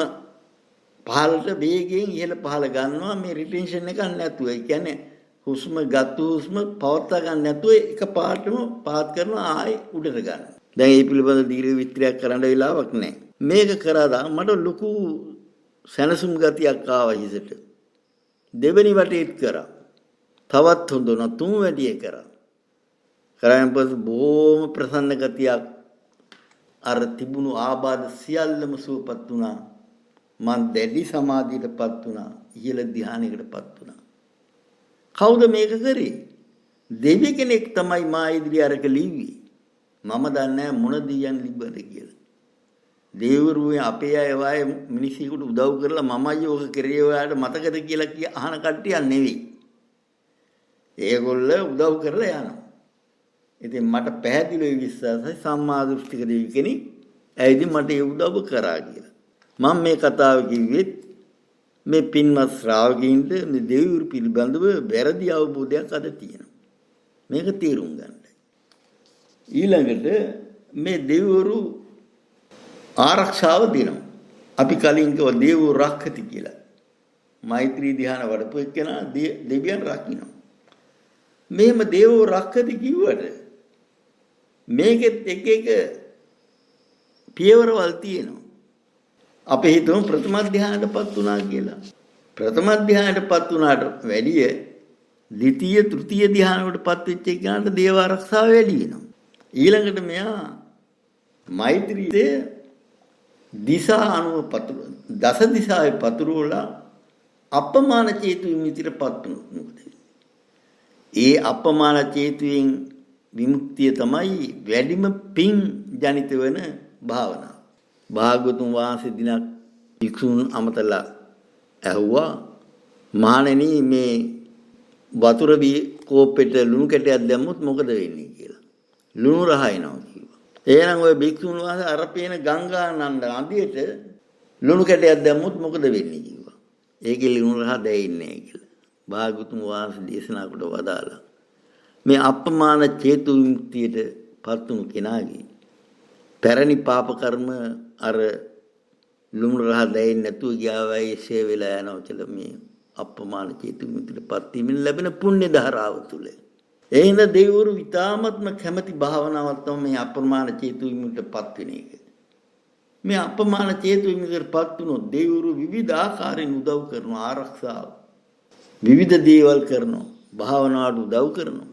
පහළට වේගයෙන් ඉහළ පහළ ගන්නවා මේ රිටෙන්ෂන් එකක් නැතුව. ඒ කියන්නේ හුස්ම ගත්තු හුස්ම පවත්වා ගන්න නැතුව එක පාටම පාත් කරනවා ආයි උඩට ගන්න. දැන් මේ පිළිබඳ දීර්ඝ විස්තරයක් කරන්න වෙලාවක් නැහැ. මේක කරලා මට ලොකු සැනසුම් ගතියක් ආවා හිසට. දෙවෙනි වටේත් කරා. තවත් හොඳ වුණා තුන් වැඩිය කරා. කරාන් පස්සේ බොහොම ප්‍රසන්න ගතියක් අර තිබුණු ආබාධ සියල්ලම සුවපත් වුණා. මං දැඩි සමාධියටපත් වුණා. ඉහළ ධ්‍යානයකටපත් වුණා. කවුද මේක කරේ? දෙවි කෙනෙක් තමයි මා ඉදිරිය අරක ලිව්වේ. මම දන්නේ නැහැ මොන දියන් ලිබ්බද කියලා. දේවරුවේ අපේ අය වායේ මිනිස්සුන්ට උදව් කරලා මමයි ඕක කරේ ඔයාලට මතකද කියලා අහන කට්ටියක් නෙවෙයි. ඒගොල්ල උදව් කරලා යනවා. ඉතින් මට පැහැදිලිව විශ්වාසයි සම්මා දෘෂ්ටික දෙවි කෙනෙක් ඇයිද මට ඒ උදව් කරා කියලා. මම මේ කතාව කිව්වෙත් මේ පින්වත් ශ්‍රාවකීන්ට මේ දෙවිවරු පිළිබඳව වැරදි අවබෝධයක් අද තියෙනවා. මේක තේරුම් ගන්න. ඊළඟට මේ දෙවිවරු ආරක්ෂාව දෙනවා. අපි කලින් කිව්වා දේවෝ රක්ඛති කියලා. මෛත්‍රී ධ්‍යාන වඩපු එක්කෙනා දෙවියන් රකින්නවා. මෙහෙම දේවෝ රක්ඛති කිව්වට මේකෙත් එක එක පියවරවල් තියෙනවා. අපි හිතමු ප්‍රථම ධ්‍යානයටපත් වුණා කියලා. ප්‍රථම ධ්‍යානයටපත් වුණාට වැඩිය ද්විතීය තෘතීය ධ්‍යානවලටපත් වෙච්ච එක්කනට දේව ආරක්ෂාව වැඩි වෙනවා. ඊළඟට මෙයා මෛත්‍රීයේ දිසා අනුව පතුරු දස දිසාවේ පතුරුවලා අපමාන චේතු විමුක්තියටපත් වුණොත් ඒ අපමාන චේතුයෙන් විමුක්තිය තමයි වැඩිම පිං ජනිත වෙන භාවනාව. භාගතුන් වහන්සේ දිනක් වික්ෂුන් අමතලා ඇහුවා මහණෙනි මේ වතුර කෝප්පෙට ලුණු කැටයක් දැම්මොත් මොකද වෙන්නේ කියලා. ලුණු රහයනවා කිව්වා. එහෙනම් ওই වික්ෂුන් වහන්සේ අර පේන ගංගානන්ද නදියට ලුණු කැටයක් දැම්මොත් මොකද වෙන්නේ කිව්වා. ඒකේ ලුණු රහ දැයින්නේ නැහැ කියලා. භාගතුන් වහන්සේ දේශනා කොට වදාලා මේ අපමාන චේතු විමුක්තියට පත්තුණු කෙනාගේ පැරණි පාප කර්ම අර ලුණු රහ දැයින්නේ නැතුව ගියාවයි ෂේ වෙලා යනවා කියලා මේ අපමාන චේතු විමුක්තියටපත් වීමෙන් ලැබෙන පුණ්‍ය ධාරාව තුල. ඒ හින්දා දෙවිවරු විතාමත්ම කැමැති භාවනාවක් තමයි මේ අපමාන චේතු විමුක්තියටපත් වෙන එක. මේ අපමාන චේතු විමුක්තියටපත් වුණොත් දෙවිවරු විවිධ ආකාරයෙන් උදව් කරනවා ආරක්ෂාව. විවිධ දේවල් කරනවා භාවනාවට උදව් කරනවා.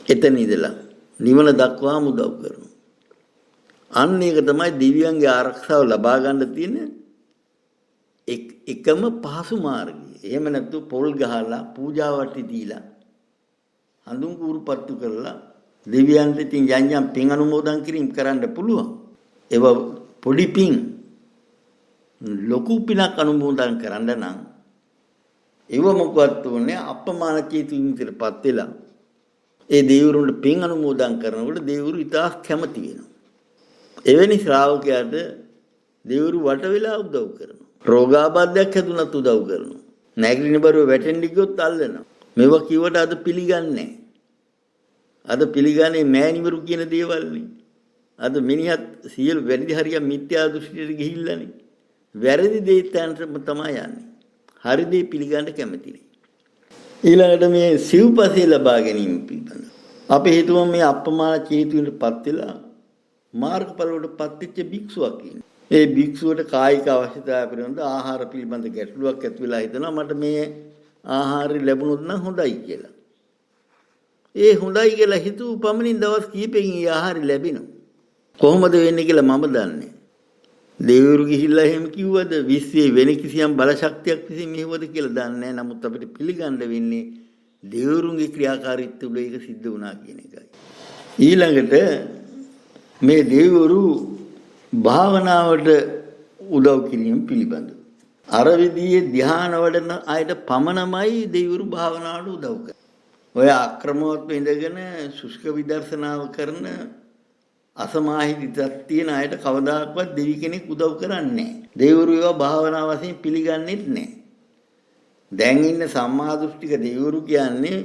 එතන ඉඳලා නිවන දක්වාම උදව් කරනවා. අන්න ඒක තමයි දිව්‍යයන්ගේ ආරක්ෂාව ලබා ගන්න තියෙන එකම පහසු මාර්ගය. එහෙම නැත්නම් පොල් ගහලා පූජාවට දීලා හඳුන් කූරුපත්තු කරලා දෙවියන්ට ඉතින් යම් පින් අනුමෝදන් කිරීම කරන්න පුළුවන්. ඒව පොඩි පින් ලොකු පිනක් අනුමෝදන් කරන්න නම් ඒව මොකවත් උනේ අපමාන චේතුන්තරපත් වෙලා ඒ දෙවිවරුන්ට පින් අනුමෝදන් කරනකොට දෙවිවරු ඉතාල කැමති වෙනවා. එවැනි ශ්‍රාවකයාට දෙවිවරු වට වෙලා උදව් කරනවා. රෝගාබාධයක් හැදුනත් උදව් කරනවා. නැගිටින බරුව වැටෙන්න ගියොත් අල්ලනවා. මේවා කිව්වට අද පිළිගන්නේ නැහැ. අද පිළිගන්නේ මෑණිවරු කියන දේවල්නේ. අද මිනිහත් සියලු වැරදි හරිය මිත්‍යා දෘෂ්ටියට ගිහිල්ලානේ. වැරදි දේ තැනටම තමයි යන්නේ. හරි දේ පිළිගන්න කැමති නෑ. ඊළඟට මේ සිව්පසේ ලබා ගැනීම පිළිබඳ අපි හිතුව මේ අපමාන චේතුන්ටපත් වෙලා මාර්ගඵලවලටපත් වෙච්ච භික්ෂුවක් ඉන්නේ. ඒ භික්ෂුවට කායික අවශ්‍යතාවය පිළිබඳ ආහාර පිළිබඳ ගැටලුවක් ඇති වෙලා හිතනවා මට මේ ආහාරය ලැබුණොත් නම් හොඳයි කියලා. ඒ හොඳයි කියලා හිතුව පමණින් දවස් කිහිපෙකින් ඒ ආහාරය ලැබෙනවා. කොහොමද වෙන්නේ කියලා මම දන්නේ. දෙවිවරු ගිහිල්ලා එහෙම කිව්වද විශ්වයේ වෙන කිසියම් බල ශක්තියක් විසින් මෙහෙවද කියලා දන්නේ නැහැ. නමුත් අපිට පිළිගන්න වෙන්නේ දෙවිවරුන්ගේ ක්‍රියාකාරීත්වය වල ඒක සිද්ධ වුණා කියන එකයි. ඊළඟට මේ දෙවිවරු භාවනාවට උදව් කිරීම පිළිබඳ අර විදිහේ ධ්‍යාන වඩන අයට පමණමයි දෙවිවරු භාවනාවට උදව් කරන්නේ. ඔය අක්‍රමවත්ව ඉඳගෙන සුෂ්ක විදර්ශනාව කරන අසමාහිතයක් තියෙන අයට කවදාකවත් දෙවි කෙනෙක් උදව් කරන්නේ නැහැ. දෙවිවරු ඒවා භාවනා වශයෙන් පිළිගන්නේත් නැහැ. දැන් ඉන්න සම්මා දෘෂ්ටික දෙවිවරු කියන්නේ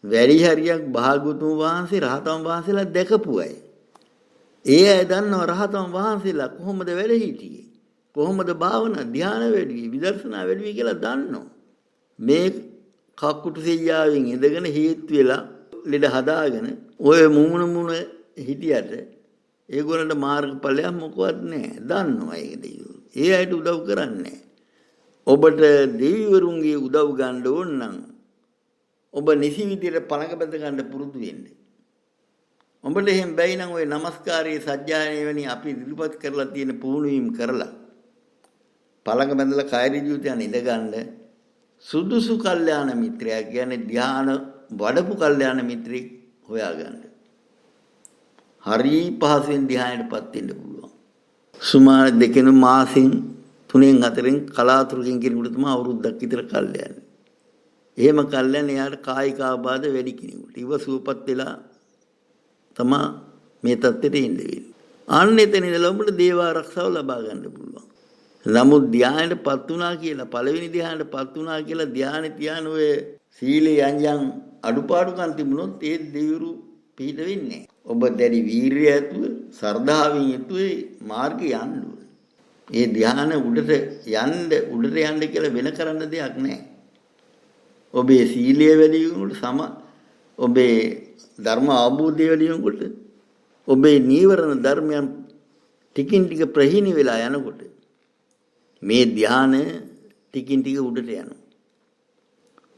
වැඩි හරියක් භාගතුන් වහන්සේ රහතන් වහන්සේලා දැකපු අය. ඒ අය දන්නවා රහතන් වහන්සේලා කොහොමද වැඩ හිටියේ? කොහොමද භාවනා ධ්‍යාන වැඩි විදර්ශනා වැඩි කියලා දන්නවා. මේ කක්කුටු සෙයියාවෙන් ඉඳගෙන හේතු වෙලා ලෙඩ හදාගෙන ඔය මුමුණ හිටියට ඒගොල්ලන්ට මාර්ගඵලයක් මොකවත් නැහැ. දන්නවා ඒක දෙවිවරු. ඒ අයට උදව් කරන්නේ ඔබට දෙවිවරුන්ගේ උදව් ගන්න ඕන නම් ඔබ නිසි විදියට පළඟ බැඳ ගන්න පුරුදු වෙන්න. ඔබට එහෙම බැයි නම් ඔය নমස්කාරයේ සජ්ජායනය වෙනි අපි ඉදිරිපත් කරලා තියෙන පුහුණුවීම් කරලා පළඟ බැඳලා කාය ජීවිතයන් ඉඳ ගන්න සුදුසු කල්යාණ මිත්‍රයා කියන්නේ ධ්‍යාන වඩපු කල්යාණ මිත්‍රෙක් හොයාගන්න. හරි පහසුවෙන් ධ්‍යානයටපත් වෙන්න පුළුවන්. සුමාන දෙකෙන මාසෙන් 3-4න් කලාතුරකින් කෙනෙකුට තමයි අවුරුද්දක් විතර කල් යන්නේ. එහෙම කල් යන්නේ එයාට කායික ආබාධ වැඩි කෙනෙකුට. ඊව සුවපත් වෙලා තමයි මේ தත්ත්වෙට එන්න වෙන්නේ. අන්න එතන ඉඳලා ඔබට දේව ආරක්ෂාව ලබා ගන්න පුළුවන්. නමුත් ධ්‍යානයටපත් වුණා කියලා පළවෙනි ධ්‍යානයටපත් වුණා කියලා ධ්‍යානෙ තියාන ඔය සීලේ යන්යන් අඩුපාඩුකම් තිබුණොත් ඒ දෙවිවරු පිට වෙන්නේ. ඔබ දැඩි වීරිය ඇතුව සර්ධාවෙන් යුතුව මාර්ගය යන්න ඕනේ. ඒ ධ්‍යාන උඩට යන්න කියලා වෙන කරන්න දෙයක් නැහැ. ඔබේ සීලය වැඩි වෙනකොට ඔබේ ධර්ම අවබෝධය වැඩි වෙනකොට ඔබේ නීවරණ ධර්මයන් ටිකින් ටික ප්‍රහීන වෙලා යනකොට මේ ධ්‍යාන ටිකින් ටික උඩට යනවා.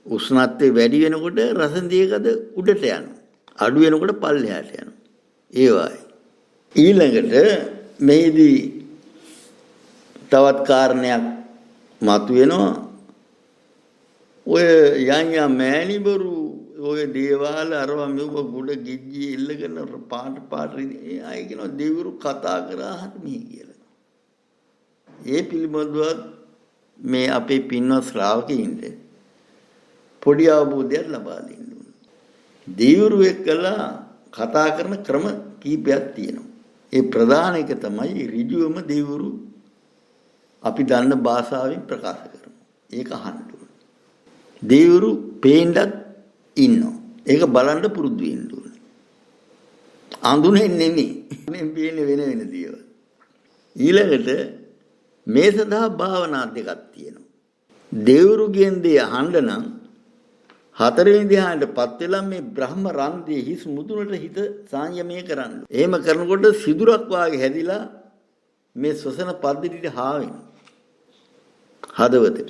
උෂ්ණත්වය වැඩි වෙනකොට රසදියකද උඩට යනවා. අඩු වෙනකොට පල්ලෙහාට යනවා. ඒ වගේ. ඊළඟට මේදී තවත් කාරණයක් මතුවෙනවා. ඔය යන්යා මෑණිබරු ඔය දේවාල අරවා මෙව ගොඩ ගිජ්ජි ඉල්ලගෙන පාට ඒ අය කියනවා දෙවිවරු කතා කරා හරි කියලා. ඒ පිළිබඳව මේ අපේ පින්වත් ශ්‍රාවකයින්ට පොඩි අවබෝධයක් ලබා දෙන්න ඕනේ. දෙවිවරු එක්කලා කතා කරන ක්‍රම කීපයක් තියෙනවා. ඒ ප්‍රධාන එක තමයි ඍජුවම දෙවිවරු අපි දන්න භාෂාවෙන් ප්‍රකාශ කරනවා. ඒක අහන්න ඕනේ. දෙවිවරු පේන්නත් ඉන්නවා. ඒක බලන්න පුරුදු වෙන්න ඕනේ. අඳුනේ නෙමෙයි. මේ පේන්නේ වෙන දේවල්. ඊළඟට මේ සඳහා භාවනා දෙකක් තියෙනවා. දෙවිවරුගෙන් දේ අහන්න නම් හතරවෙනි ධ්‍යානයටපත් වෙලා මේ බ්‍රහ්ම රන්දියේ හිස් මුදුනට හිත සංයමය කරන්න. එහෙම කරනකොට සිදුරක් වාගේ හැදිලා මේ ශ්වසන පද්ධතියට හාවෙන හදවතට.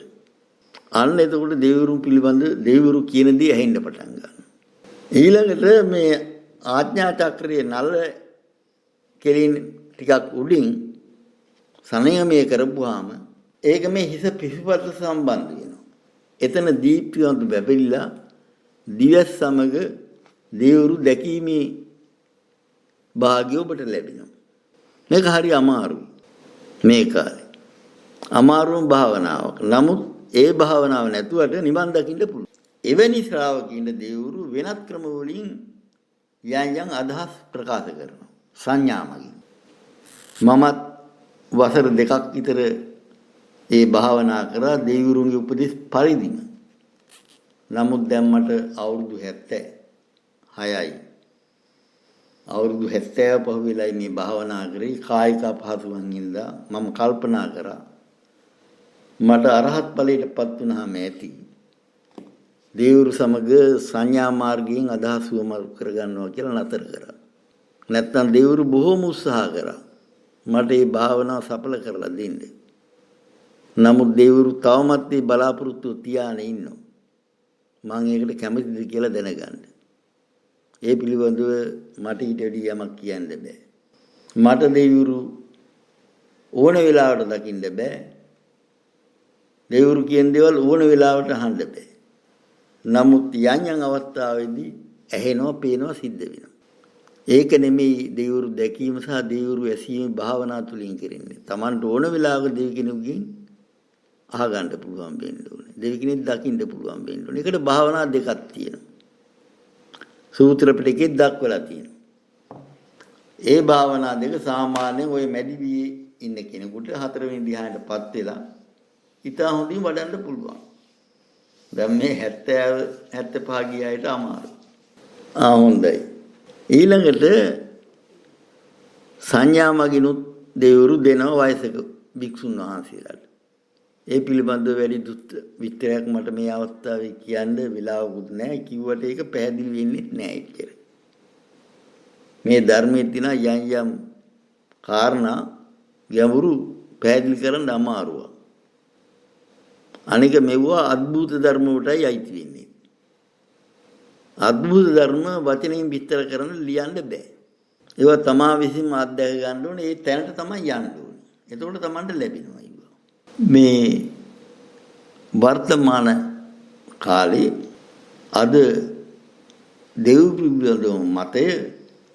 අන්න එතකොට දෙවිවරුන් පිළිබඳ දෙවිවරු කියන දේ ඇහෙන්න පටන් ගන්නවා. ඊළඟට මේ ආඥා චක්‍රයේ නල කෙලින් ටිකක් උඩින් සංයමය කරපුවාම ඒක මේ හිස පිහිපත සම්බන්ධ වෙනවා. එතන දීප්තිවන්ත බැබිලා දිවස් සමග දෙවිවරු දැකීමේ භාග්‍ය ඔබට ලැබෙනවා. මේක හරි අමාරුයි මේ කාලේ. අමාරුම භාවනාවක්. නමුත් ඒ භාවනාව නැතුවට නිවන් දකින්න පුළුවන්. එවැනි ශ්‍රාවකින් දෙවිවරු වෙනත් ක්‍රම වලින් යම් අදහස් ප්‍රකාශ කරනවා. සංඥාමගින්. මමත් වසර 2ක් විතර ඒ භාවනා කරා දෙවිවරුන්ගේ උපදෙස් පරිදිම. නමුත් දැන් මට අවුරුදු 76යි. අවුරුදු 70 පහුවෙලයි මේ භාවනා කරේ. කායික අපහසුකම් හින්දා මම කල්පනා කරා මට අරහත් ඵලයටපත් වුණාම ඇති. දෙවිවරු සමග සංඥා මාර්ගයෙන් අදහස් වමල් කරගන්නවා කියලා නතර කරා. නැත්තම් දෙවිවරු බොහෝම උත්සාහ කරා මට මේ භාවනාව සඵල කරලා දෙන්න. නමුත් දෙවිවරු තවමත් මේ බලාපොරොත්තු තියාගෙන ඉන්නවා. මම ඒකට කැමතිද කියලා දැනගන්න. ඒ පිළිබඳව මට ඊට වැඩි යමක් කියන්න බෑ. මට දෙවිවරු ඕන වෙලාවට දකින්න බෑ. දෙවිවරු කියන දේවල් ඕන වෙලාවට අහන්න බෑ. නමුත් යම් අවස්ථාවේදී ඇහෙනවා, පේනවා, සිද්ධ වෙනවා. ඒක නෙමෙයි දෙවිවරු දැකීම සහ දෙවිවරු ඇසීම භාවනා තුලින් කරන්නේ. Tamanට ඕන වෙලාවක දෙවි කෙනෙකුගෙන් අහගන්න පුළුවන් වෙන්න ඕනේ. දෙවි කෙනෙක් දකින්න පුළුවන් වෙන්න ඕනේ. ඒකට භාවනා දෙකක් තියෙනවා. සූත්‍ර පිටකේ දක්වලා තියෙනවා. ඒ භාවනා දෙක සාමාන්‍යයෙන් ওই මැදිවියේ ඉන්න කෙනෙකුට 4 වෙනි ධ්‍යානයටපත් වෙලා ඉතා හොඳින් වඩන්න පුළුවන්. දැන් මේ 70 75 ගිය අයට අමාරු. හොඳයි. ඊළඟට සංඥා මගිනුත් දෙවිවරු දෙනවා වයසක භික්ෂුන් වහන්සේලාට. ඒ පිළිබඳව වැඩි විස්තරයක් මට මේ අවස්ථාවේ කියන්න වෙලාවකුත් නැහැ. කිව්වට ඒක පැහැදිලි වෙන්නේ නැහැ එච්චර. මේ ධර්මයේ තියෙන යම් කාරණා ගැඹුරු පැහැදිලි කරන්න අමාරුයි. අනික මෙවුවා අద్භූත ධර්ම වලටයි අයිති වෙන්නේ. අద్භූත ධර්ම වචනයෙන් විස්තර කරන්න ලියන්න බෑ. ඒවා තමා විසින්ම අත්දැක ගන්න ඕනේ. ඒ තැනට තමයි යන්න ඕනේ. එතකොට තමන්ට ලැබෙනවා. මේ වර්තමාන කාලේ අද දෙවිවරු මතය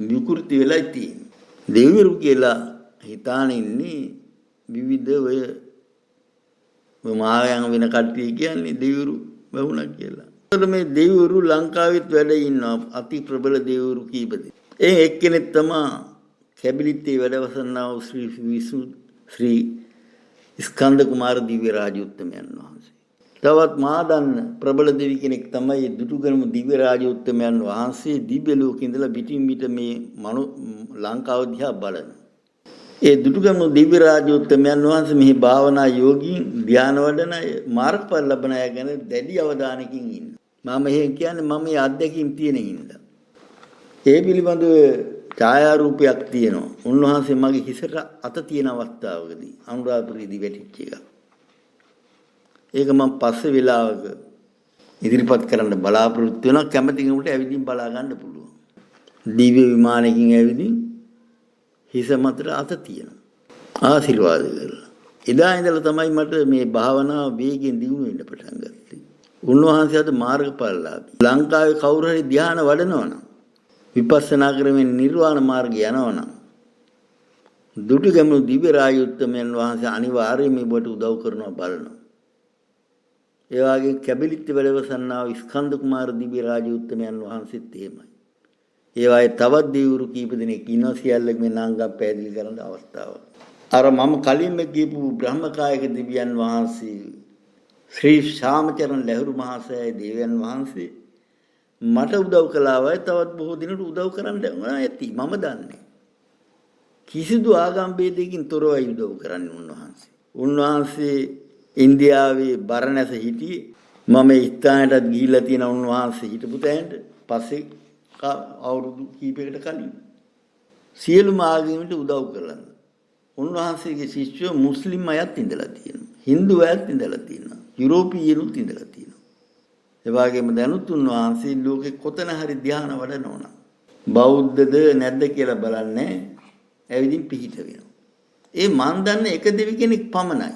විකෘති වෙලා තියෙනවා. දෙවිවරු කියලා හිතාන ඉන්නේ විවිධ ඔය මායන් වෙන කට්ටිය කියන්නේ දෙවිවරු වුණා කියලා. ඒතර මේ දෙවිවරු ලංකාවෙත් වැඩ ඉන්නවා අති ප්‍රබල දෙවිවරු කීප දෙනෙක්. ඒ එක්කෙනෙක් තමයි කැබිලිත්තේ වැඩවසන්නා වූ ශ්‍රී ස්කන්ධ කුමාර දිව්‍ය රාජ උත්තමයන් වහන්සේ. තවත් මා දන්න ප්‍රබල දෙවි කෙනෙක් තමයි දුටුගැමුණු දිව්‍ය රාජ උත්තමයන් වහන්සේ දිව්‍ය ලෝකේ ඉඳලා පිටින් පිට මේ ලංකාව දිහා බලන. ඒ දුටුගැමුණු දිව්‍ය රාජ උත්තමයන් වහන්සේ මෙහි භාවනා යෝගීන් ධ්‍යාන වඩන මාර්ගඵල ලබන අය ගැන දැඩි අවධානයකින් ඉන්නවා. මම එහෙන් කියන්නේ මම මේ අත්දැකීම් තියෙන හින්දා. ඒ පිළිබඳව ඡායාරූපයක් තියෙනවා. උන්වහන්සේ මගේ හිසට අත තියෙන අවස්ථාවකදී අනුරාධපුරයේදී වැටිච්ච එක. ඒක මම පස්සේ වෙලාවක ඉදිරිපත් කරන්න බලාපොරොත්තු වෙනවා. කැමති කෙනෙකුට ඇවිදින් බලා ගන්න පුළුවන්. දිව්‍ය විමානයකින් ඇවිදින් හිස මතට අත තියෙනවා. ආශිර්වාද කරලා. එදා ඉඳලා තමයි මට මේ භාවනාව වේගෙන් දියුණු වෙන්න පටන් ගත්තේ. උන්වහන්සේ අද මාර්ගඵලලාභී. ලංකාවේ කවුරු හරි ධ්‍යාන වඩනවනම් විපස්සනා ක්‍රමෙන් නිර්වාණ මාර්ගය යනවනම් දුටුගැමුණු දිව්‍ය රාජ උත්තමයන් වහන්සේ අනිවාර්යයෙන් මේ බට උදව් කරනවා බලනවා. ඒ වගේ කැබිලිත්ති වැඩවසන්නා වූ ස්කන්ධ කුමාර දිව්‍ය රාජ උත්තමයන් වහන්සේත් එහෙමයි. ඒ වගේ තවත් දෙවිවරු කීප දෙනෙක් ඉන්නවා සියල්ලගේ මේ නාංගම් පැහැදිලි කරන්න අවස්ථාවක්. අර මම කලින්ම කියපු බ්‍රහ්මකායක දිව්‍යයන් වහන්සේ ශ්‍රී ශාමචරණ ලහිරු මහසෑය දෙවියන් වහන්සේ මට උදව් කළා වයි තවත් බොහෝ දිනකට උදව් කරන්න ඇති මම දන්නේ. කිසිදු ආගම් ભેදයකින් තොරවයි උදව් කරන්නේ උන්වහන්සේ. උන්වහන්සේ ඉන්දියාවේ බරණැස හිටියේ මම ස්ථානයටත් ගිහිල්ලා තියෙන උන්වහන්සේ හිටපු තැනට පස්සේ අවුරුදු කීපයකට කලින් සියලුම ආගමින්ට උදව් කළා. උන්වහන්සේගේ ශිෂ්‍යයෝ මුස්ලිම් අයත් ඉඳලා තියෙනවා. හින්දු අයත් ඉඳලා තියෙනවා. යුරෝපීයනුත් ඉඳලා තියෙනවා. ඒ වගේම දැනුත් උන්වහන්සේ ලෝකේ කොතන හරි ධ්‍යාන වඩනවනම් බෞද්ධද නැද්ද කියලා බලන්නේ ඇවිදින් පිහිට වෙනවා. ඒ මන් දන්න එක දෙවි කෙනෙක් පමණයි.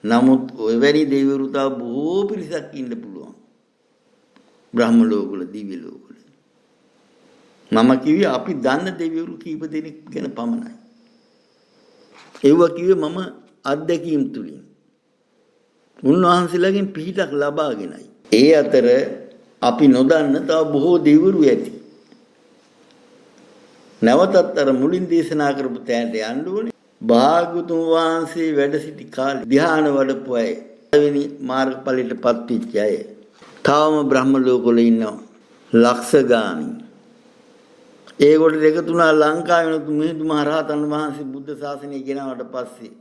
නමුත් ඔය වැනි දෙවිවරු තව බොහෝ පිරිසක් ඉන්න පුළුවන්. බ්‍රහ්ම ලෝකවල දිව්‍ය ලෝකවල. මම කිව්වේ අපි දන්න දෙවිවරු කීප දෙනෙක් ගැන පමණයි. ඒවා කිව්වේ මම අත්දැකීම් තුලින් උන්වහන්සේලාගෙන් පිහිටක් ලබාගෙනයි. ඒ අතර අපි නොදන්න තව බොහෝ දෙවිවරු ඇති. නැවතත් අර මුලින් දේශනා කරපු තැනට යන්න ඕනේ. භාගතුන් වහන්සේ වැඩ සිටි කාලේ ධ්‍යාන වඩපු අය, වෙනි මාර්ගඵලයටපත් වෙච්ච අය තාම බ්‍රහ්ම ලෝකවල ඉන්නවා. ලක්ෂ ගාණින්. ඒකට දෙක තුන ලංකාවේ මිහිඳු මහ රහතන් වහන්සේ බුද්ධ ශාසනය ගෙනාවට පස්සේ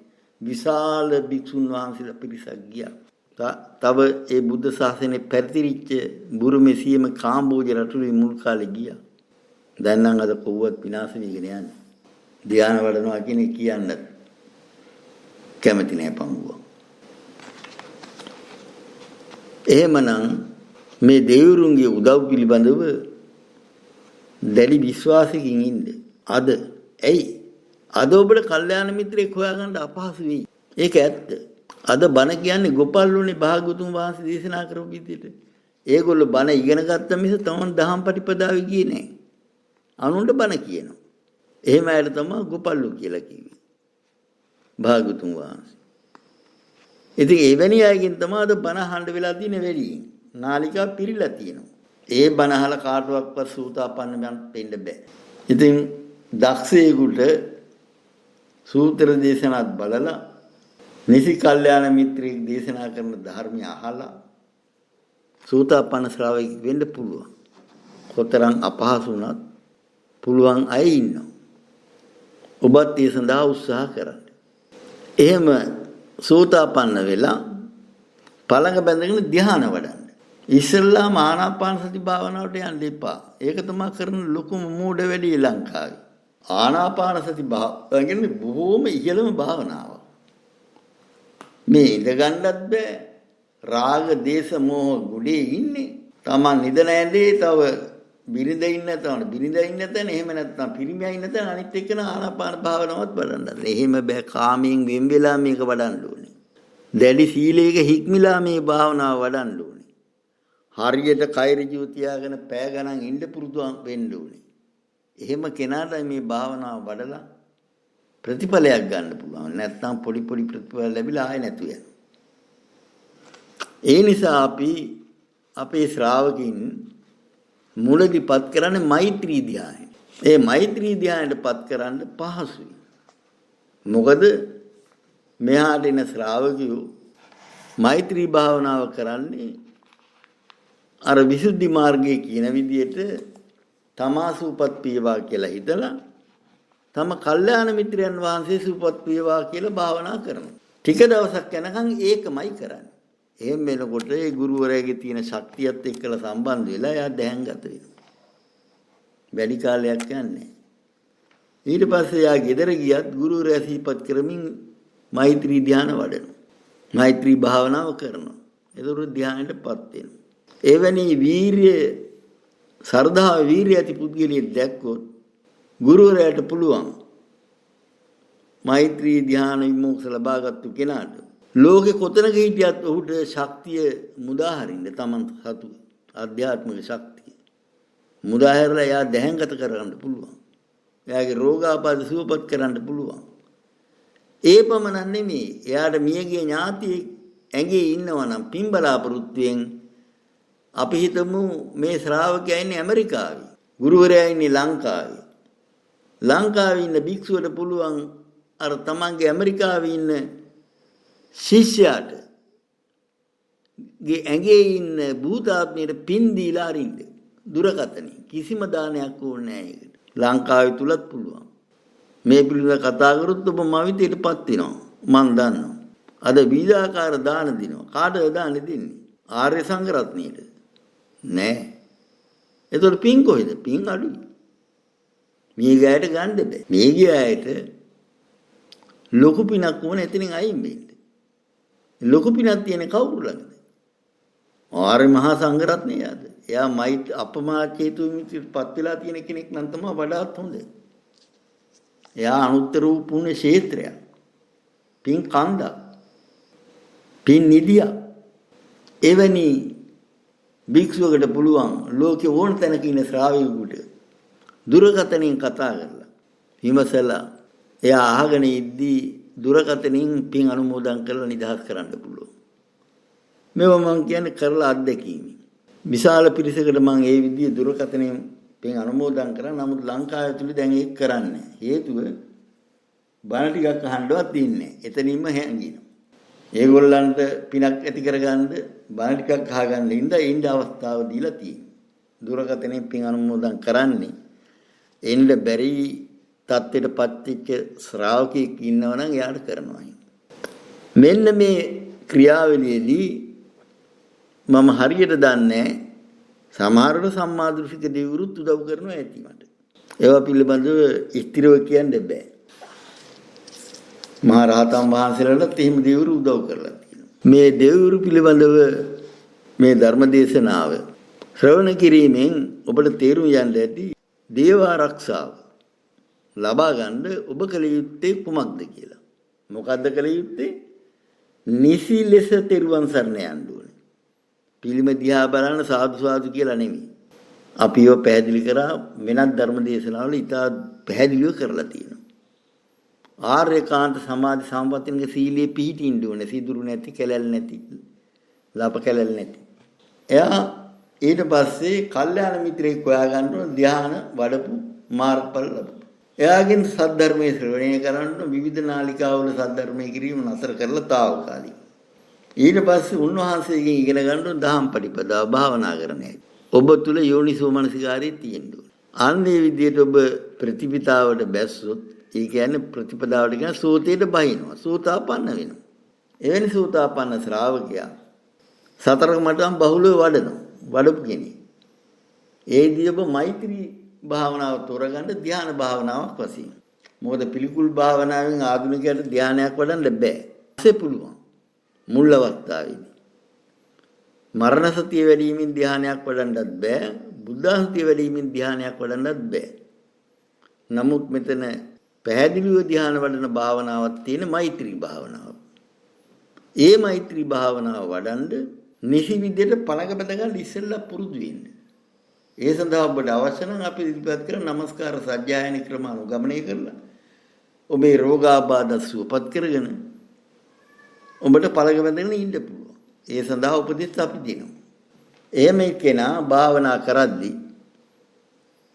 විශාල භික්ෂුන් වහන්සේලා පිරිසක් ගියා. තව ඒ බුද්ධ ශාසනය පැතිරිච්ච බුරුමේ සියම කාම්බෝජ රටුවේ මුල් කාලේ ගියා. දැන් නම් අද කොව්වත් විනාශ වෙගෙන යන්නේ. ධ්‍යාන වඩනවා කියන එක කියන්න කැමති නෑ පංගුවා. එහෙමනම් මේ දෙවිවරුන්ගේ උදව් පිළිබඳව දැඩි විශ්වාසකින් ඉන්න. අද ඇයි? අද ඔබට කල්යාණ මිත්‍රයෙක් හොයාගන්න අපහසු වෙයි. ඒක ඇත්ත. අද බණ කියන්නේ ගොපල්ලුනේ භාගතුන් වහන්සේ දේශනා කරපු විදිහට. ඒගොල්ලෝ බණ ඉගෙන ගත්ත මිස තමන් දහම් පටිපදාවේ ගියේ නෑ. අනුන්ට බණ කියනවා. එහෙම අයට තමයි ගොපල්ලු කියලා කිව්වේ. භාගතුන් වහන්සේ. ඉතින් එවැනි අයකින් තමයි අද බණ අහන්න වෙලා තියෙන වෙලියෙන්. නාලිකා පිරීලා තියෙනවා. ඒ බණ අහලා කාටවත් සූතාපන්න වෙන්න බෑ. ඉතින් දක්ෂයෙකුට සූත්‍ර දේශනාත් බලලා නිසි කල්යාණ මිත්‍රයෙක් දේශනා කරන ධර්මය අහලා සූතාපන්න ශ්‍රාවකෙක් වෙන්න පුළුවන්. කොතරම් අපහසු වුණත් පුළුවන් අය ඉන්නවා. ඔබත් ඒ සඳහා උත්සාහ කරන්න. එහෙම සෝතාපන්න වෙලා පළඟ බැඳගෙන ධ්‍යාන වඩන්න. ඉස්සෙල්ලාම ආනාපාන සති භාවනාවට යන්න එපා. ඒක තමයි කරන ලොකුම මූඩ වැඩි ලංකාවේ. ආනාපාන සති භාවනාව කියන්නේ බොහොම ඉහළම භාවනාවක්. මේ ඉඳ ගන්නත් බෑ. රාග, දේශ, මෝහ ගුඩේ ඉන්නේ. තමන් නිදන ඇඳේ තව බිරිඳ ඉන්න තවන බිරිඳ ඉන්න තැන එහෙම නැත්නම් පිරිමියා ඉන්න තැන අනිත් එක්කන ආනාපාන භාවනාවත් වඩන්න. එහෙම බෑ. කාමයෙන් වෙන් වෙලා මේක වඩන්න ඕනේ. දැඩි සීලයක හික්මිලා මේ භාවනාව වඩන්න ඕනේ. හරියට කෛරජීව තියාගෙන පෑ ගණන් ඉන්න පුරුදු වෙන්න ඕනේ. එහෙම කෙනාට මේ භාවනාව වඩලා ප්‍රතිඵලයක් ගන්න පුළුවන්. නැත්නම් පොඩි පොඩි ප්‍රතිඵල ලැබිලා ආයෙ නැතු යනවා. ඒ නිසා අපි අපේ ශ්‍රාවකින් මුලදීපත් කරන්නේ මෛත්‍රී ධ්‍යානය. ඒ මෛත්‍රී ධ්‍යානයටපත් කරන්න පහසුයි. මොකද මෙහාට එන ශ්‍රාවකයෝ මෛත්‍රී භාවනාව කරන්නේ අර විසුද්ධි මාර්ගයේ කියන විදිහට තමා සූපත් වේවා කියලා හිතලා තම කල්යාණ මිත්‍රයන් වහන්සේ සූපත් වේවා කියලා භාවනා කරනවා. ටික දවසක් යනකම් ඒකමයි කරන්නේ. එහෙම වෙනකොට ඒ ගුරුවරයාගේ තියෙන ශක්තියත් එක්කලා සම්බන්ධ වෙලා එයා දැහැන්ගත වෙනවා. වැඩි කාලයක් යන්නේ. ඊට පස්සේ එයා ගෙදර ගියත් ගුරුවරයා සිහිපත් කරමින් මෛත්‍රී ධ්‍යාන වඩනවා. මෛත්‍රී භාවනාව කරනවා. ඒතකොට ධ්‍යානයටපත් වෙනවා. එවැනි වීරිය සරදාව වීරිය ඇති පුද්ගලයෙක් දැක්කොත් ගුරුවරයාට පුළුවන් මෛත්‍රී ධ්‍යාන විමුක්ත ලබාගත්තු කෙනාට ලෝකෙ කොතනක හිටියත් ඔහුට ශක්තිය මුදා හරින්න තමන් සතු ආධ්‍යාත්මික ශක්තිය මුදා හැරලා එයා දැහැන්ගත කරගන්න පුළුවන්. එයාගේ රෝගාබාධ සුවපත් කරන්න පුළුවන්. ඒ පමණක් නෙමෙයි එයාට මියගේ ඥාතියෙක් ඇඟේ ඉන්නවා නම් පින් බලාපොරොත්තුෙන් අපි හිතමු මේ ශ්‍රාවකයා ඉන්නේ ඇමරිකාවේ. ගුරුවරයා ඉන්නේ ලංකාවේ. ලංකාවේ ඉන්න භික්ෂුවට පුළුවන් අර තමන්ගේ ඇමරිකාවේ ඉන්න ශිෂ්‍යයාට ගේ ඇඟේ ඉන්න භූතාත්මයට පින් දීලා අරින්න. දුරකථනයි. කිසිම දානයක් ඕනේ නැහැ ඒකට. ලංකාවේ තුලත් පුළුවන්. මේ පිළිවෙල කතා කරොත් ඔබ මවිතයටපත් වෙනවා. මම දන්නවා. අද විවිධාකාර දාන දෙනවා. කාටද දාන දෙන්නේ? ආර්ය සංඝ රත්නයට. නෑ. ඒතකොට පින් කොහෙද? පින් අඩුයි. මේ ගෑයට ගන්න බෑ. මේ ගෑයට ලොකු පිනක් ඕන එතනින් අයින් වෙන්න. ලොකු පිනක් තියෙන කවුරු ළඟද? ආර්ය මහා සංඝ රත්නයද? එයා මයිත් අපමාචේතු මිත්‍රපත් වෙලා තියෙන කෙනෙක් නම් තමයි වඩාත් හොඳ. එයා අනුත්තර වූ පුණ්‍ය ක්ෂේත්‍රයක්. පින් කන්දක්. පින් නිදියක්. එවැනි භික්ෂුවකට පුළුවන් ලෝකේ ඕන තැනක ඉන්න ශ්‍රාවකයෙකුට දුරකථනයෙන් කතා කරලා විමසලා එයා අහගෙන ඉද්දී දුරකථනින් පින් අනුමෝදන් කරලා නිදහස් කරන්න පුළුවන්. මේවා මම කියන්නේ කරලා අත්දැකීම. විශාල පිරිසකට මම ඒ විදිහේ දුරකථනයෙන් පින් අනුමෝදන් කරා. නමුත් ලංකාවේ තුල දැන් ඒක කරන්නේ. හේතුව බණ ටිකක් අහන්නවත් ඉන්නේ. එතනින්ම හැංගිනවා. ඒගොල්ලන්ට පිනක් ඇති කරගන්න බණ ටිකක් අහගන්න ඉඳ අවස්ථාව දීලා තියෙනවා. දුරකථනයෙන් පින් අනුමෝදන් කරන්නේ එන්න බැරි තත්ත්වයටපත් වෙච්ච ශ්‍රාවකෙක් ඉන්නවනම් එයාට කරනවා. මෙන්න මේ ක්‍රියාවලියේදී මම හරියට දන්නේ සමහරවිට සම්මාදෘෂික දෙවිවරුත් උදව් කරනවා ඇති මට. ඒවා පිළිබඳව ස්ථිරව කියන්න බෑ. මහා රහතන් වහන්සේලාට එහෙම දෙවිවරු උදව් කරලා තියෙනවා. මේ දෙවිවරු පිළිබඳව මේ ධර්ම දේශනාව ශ්‍රවණ කිරීමෙන් ඔබට තේරුම් යන්න ඇති දේව ආරක්ෂාව ලබා ගන්න ඔබ කල යුත්තේ කුමක්ද කියලා. මොකද්ද කල යුත්තේ? නිසි ලෙස තෙරුවන් සරණ යන්න ඕනේ. පිළිම දිහා බලන්න සාදු සාදු කියලා නෙමෙයි. අපිව පැහැදිලි කරා වෙනත් ධර්ම දේශනාවල ඉතා පැහැදිලිව කරලා තියෙනවා. ආර්යකාන්ත සමාධි සම්පත්තියක සීලයේ පිහිටින්න ඕනේ. සිදුරු නැති, කැලැල් නැති, ලාප කැලැල් නැති. එයා ඊට පස්සේ කල්යාණ මිත්‍රයෙක් හොයාගන්න ඕන ධ්‍යාන වඩපු මාර්ගඵල ලැබු. එයාගෙන් සද්ධර්මයේ ශ්‍රවණය කරන්න විවිධ නාලිකාවල සද්ධර්මයේ කිරීම නතර කරලා తాවකාලික. ඊට පස්සේ උන්වහන්සේගෙන් ඉගෙන ගන්න දහම් පටිපදා භාවනා කරන්නේ. ඔබ තුල යෝනිසෝ මනසිකාරය තියෙන්න ඕන. අන්නේ විදිහට ඔබ ප්‍රතිපදාවට බැස්සොත්, ඒ කියන්නේ ප්‍රතිපදාවට කියන සෝතේට බහිනවා. සෝතාපන්න වෙනවා. එවැනි සෝතාපන්න ශ්‍රාවකයා සතර මට්ටම් බහුලව වඩනවා. වඩපු කෙනෙක්. ඒදී ඔබ මෛත්‍රී භාවනාව තෝරගන්න ධ්‍යාන භාවනාවක් වශයෙන්. මොකද පිළිකුල් භාවනාවෙන් ආධුනිකයට ධ්‍යානයක් වඩන්න බෑ. ඇසේ පුළුවන්. මුල් අවස්ථාවේදී. මරණ සතිය වැඩිමින් ධ්‍යානයක් වඩන්නත් බෑ. බුද්ධ සතිය වැඩිමින් ධ්‍යානයක් වඩන්නත් බෑ. නමුත් මෙතන පැහැදිලිව ධ්‍යාන වඩන භාවනාවක් තියෙන මෛත්‍රී භාවනාව. ඒ මෛත්‍රී භාවනාව වඩන්න නිසි විදිහට පළඟ බඳ ගන්න ඉස්සෙල්ලා පුරුදු වෙන්න. ඒ සඳහා ඔබට අවශ්‍ය නම් අපි ඉදිරිපත් කරන নমස්කාර සජ්ජායන ක්‍රම අනුගමනය කරලා ඔබේ රෝගාබාධ සුවපත් කරගෙන ඔබට පළඟ බඳගෙන ඉන්න පුළුවන්. ඒ සඳහා උපදෙස් අපි දෙනවා. එහෙම කෙනා භාවනා කරද්දී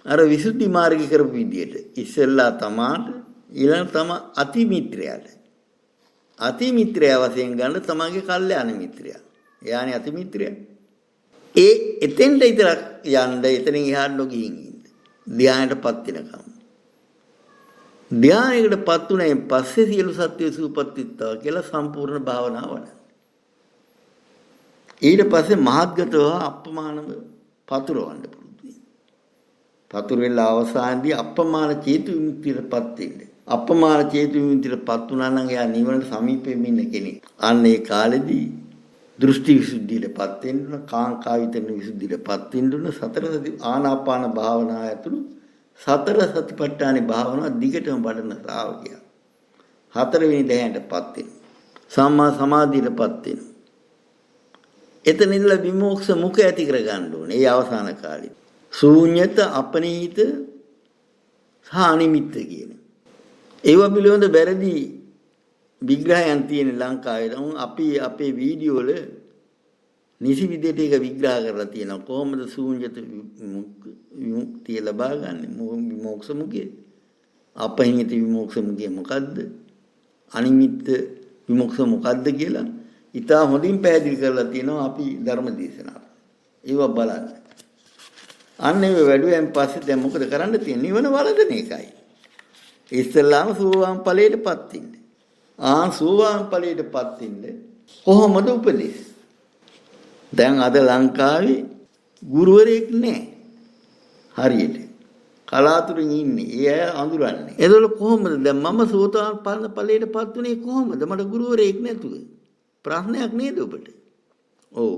අර විසුද්ධි මාර්ගය කරපු විදිහට ඉස්සෙල්ලා තමාට ඊළඟ තම අති මිත්‍රයාට අති මිත්‍රයා වශයෙන් ගන්න තමගේ කල්යාණ මිත්‍රයා. එයානේ අති මිත්‍රයා. එතෙන්ට විතරක් යන්න එතනින් එහාට නොගිහින් ඉන්න. ධානයටපත් වෙනකම්. ධානයකටපත් උනයින් පස්සේ සියලු සත්‍ය සූපත් විත්තා කියලා සම්පූර්ණ භාවනාව වඩන. ඊට පස්සේ මහත්ගතව අප්‍රමාණව පතුරවන්න පුළුවන්. පතුර වෙලා අවසානයේදී අප්‍රමාණ චේතු විමුක්තියටපත් වෙන්නේ. අප්‍රමාණ චේතු විමුක්තියටපත් වුණා නම් එයා නිවනට සමීපෙම ඉන්න කෙනෙක්. අන්න ඒ කාලෙදී දෘෂ්ටි විසුද්ධියටපත් වෙන්න, කාංකා විතරන විසුද්ධියටපත් වෙන්න සතර සති ආනාපාන භාවනාව ඇතුළු සතර සතිපට්ඨාන භාවනාව දිගටම වඩන ශ්‍රාවකයා. හතරවෙනි ධ්‍යානයටපත් වෙන. සම්මා සමාධියටපත් වෙන. එතන ඉඳලා විමෝක්ෂ මුඛ ඇති කර ගන්න ඕනේ. ඒ අවසාන කාලේ. ශූන්‍යත අපනීත සහ අනිමිත්ත කියන. ඒව පිළිබඳ වැරදි විග්‍රහයන් තියෙන ලංකාවේ. අපි අපේ වීඩියෝ වල නිසි විදිහට ඒක විග්‍රහ කරලා තියෙනවා. කොහොමද ශූන්‍යත විමුක්තිය ලබා ගන්න? විමෝක්ෂ මුඛය. අපහිනිත විමෝක්ෂ මුඛය මොකද්ද? අනිමිත්ත විමෝක්ෂ මොකද්ද කියලා ඉතා හොඳින් පැහැදිලි කරලා තියෙනවා අපි ධර්ම දේශනාව. ඒව බලන්න. අන්න ඒ වැඩුවෙන් පස්සේ දැන් මොකද කරන්න තියෙන්නේ? නිවන වලදන එකයි. ඉස්සල්ලාම සෝවාන් ඵලයටපත් වෙන්න. සෝවාන් ඵලයටපත් වෙන්න කොහොමද උපදෙස්? දැන් අද ලංකාවේ ගුරුවරයෙක් නැහැ. හරියට. කලාතුරකින් ඉන්නේ. ඒ අය අඳුරන්නේ. එතකොට කොහොමද දැන් මම සෝවාන් ඵලයටපත් උනේ කොහොමද? මට ගුරුවරයෙක් නැතුව. ප්‍රශ්නයක් නේද ඔබට? ඔව්.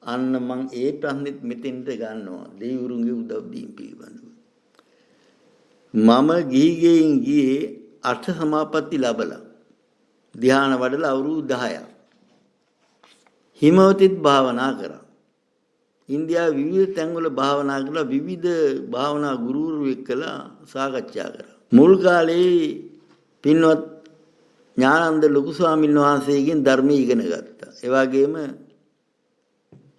අන්න මං ඒ ප්‍රශ්නෙත් මෙතෙන්ට ගන්නවා. දෙවිවරුන්ගේ උදව් දීම පිළිබඳව. මම ගිහිගෙන් අට සමාපatti ලැබලා ධ්‍යාන වඩලා අවුරුදු 10ක් හිමවතිත් භාවනා කරා. ඉන්දියාවේ විවිධ තැන්වල භාවනා කළා. විවිධ භාවනා ගුරුවරු එක්කලා සාකච්ඡා කරා. මුල් කාලේ පින්වත් ඥානන්ද ලොකු ස්වාමීන් වහන්සේගෙන් ධර්මය ඉගෙන ගත්තා. ඒ වගේම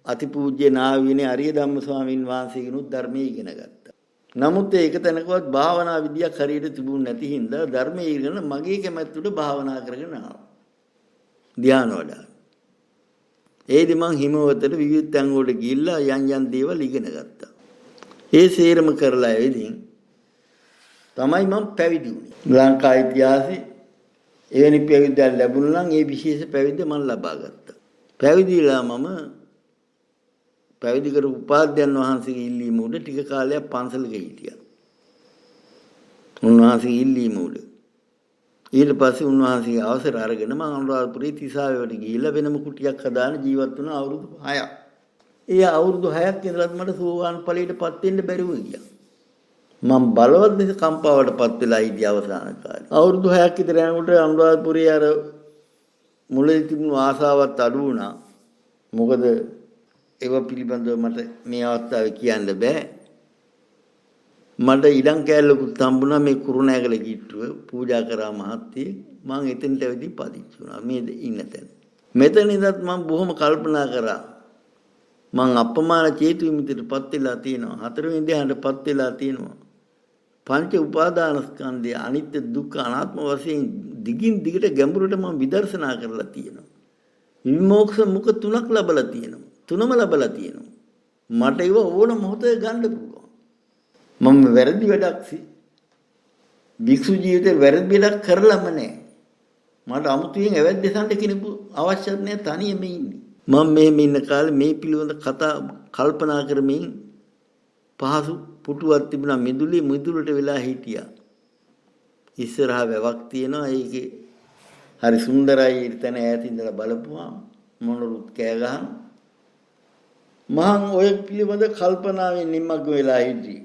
අතිපූජ්‍ය නාවිනේ අරිය ධම්ම ස්වාමීන් වහන්සේගෙනුත් ධර්මය ඉගෙන ගත්තා. නමුත් ඒක තැනකවත් භාවනා විද්‍යාවක් හරියට තිබුණ නැති හින්දා ධර්මයේ ඉගෙන මගේ කැමැත්තට භාවනා කරගෙන ආවා. ධ්‍යාන වඩා. ඒදි මං හිමවතට විවිධ තැන් වලට ගිහිල්ලා යන් දේවල් ඉගෙන ගත්තා. ඒ සේරම කරලා එදින් තමයි මම පැවිදි වුණේ. ලංකා ඉතිහාසයේ එවැනි පැවිද්දක් ලැබුණා නම් ඒ විශේෂ පැවිද්ද මම ලබා ගත්තා. පැවිදිලා මම පැවිදි කර උපාධ්‍යයන් වහන්සේගේ ඉල්ලීම උඩ ටික කාලයක් පන්සලක හිටියා. උන්වහන්සේගේ ඉල්ලීම උඩ. ඊට පස්සේ උන්වහන්සේගේ අවසර අරගෙන මම අනුරාධපුරේ තිසාවේට ගිහිල්ලා වෙනම කුටියක් හදාන ජීවත් වුණා අවුරුදු 6ක්. ඒ අවුරුදු 6ක් ඉඳලත් මට සෝවාන් ඵලයටපත් වෙන්න බැරිව ගියා. මම බලවත් දෙස කම්පාවටපත් වෙලා ඉදී අවසාන කාලේ. අවුරුදු 6ක් විතර යනකොට අනුරාධපුරේ අර මුලින් තිබුණු ආසාවත් අඩු වුණා. මොකද ඒව පිළිබඳව මට මේ අවස්ථාවේ කියන්න බෑ. මට ඉඩම් කෑල්ලකුත් හම්බුණා මේ කුරුණෑගල කිට්ටුව පූජා කරා මහත්තයෙක්. මම එතනට වෙදී පදිච්චි වුණා මේ ඉන්න තැන. මෙතන ඉඳත් මම බොහොම කල්පනා කරා. මං අපමාන චේතු විමුක්තියටපත් වෙලා තියෙනවා. හතරවෙනි ධ්‍යානයටපත් වෙලා තියෙනවා. පංච උපාදානස්කන්ධය අනිත්‍ය දුක්ඛ අනාත්ම වශයෙන් දිගින් දිගට ගැඹුරට මම විදර්ශනා කරලා තියෙනවා. විමෝක්ෂ මුඛ තුනක් ලැබලා තියෙනවා. තුනම ලැබලා තියෙනවා. මට ඒව ඕන මොහොතේ ගන්න පුළුවන්. මම වැරදි වැඩක් භික්ෂු ජීවිතේ වැරදි වැඩක් කරලම නැහැ. මට අමුතුවෙන් ඇවැත් දෙසන්ට කෙනෙකු අවශ්‍යත් නැහැ තනියම ඉන්නේ. මම මෙහෙම ඉන්න කාලේ මේ පිළිවෙල කතා කල්පනා කරමින් පහසු පුටුවක් තිබුණා මිදුලට වෙලා හිටියා. ඉස්සරහා වැවක් තියෙනවා ඒකේ හරි සුන්දරයි ඉතන ඈත ඉඳලා බලපුවාම මොනරුත් කෑ ගහන මම ඔය පිළිවෙල කල්පනාවෙන් නිමග්න වෙලා හිටියේ.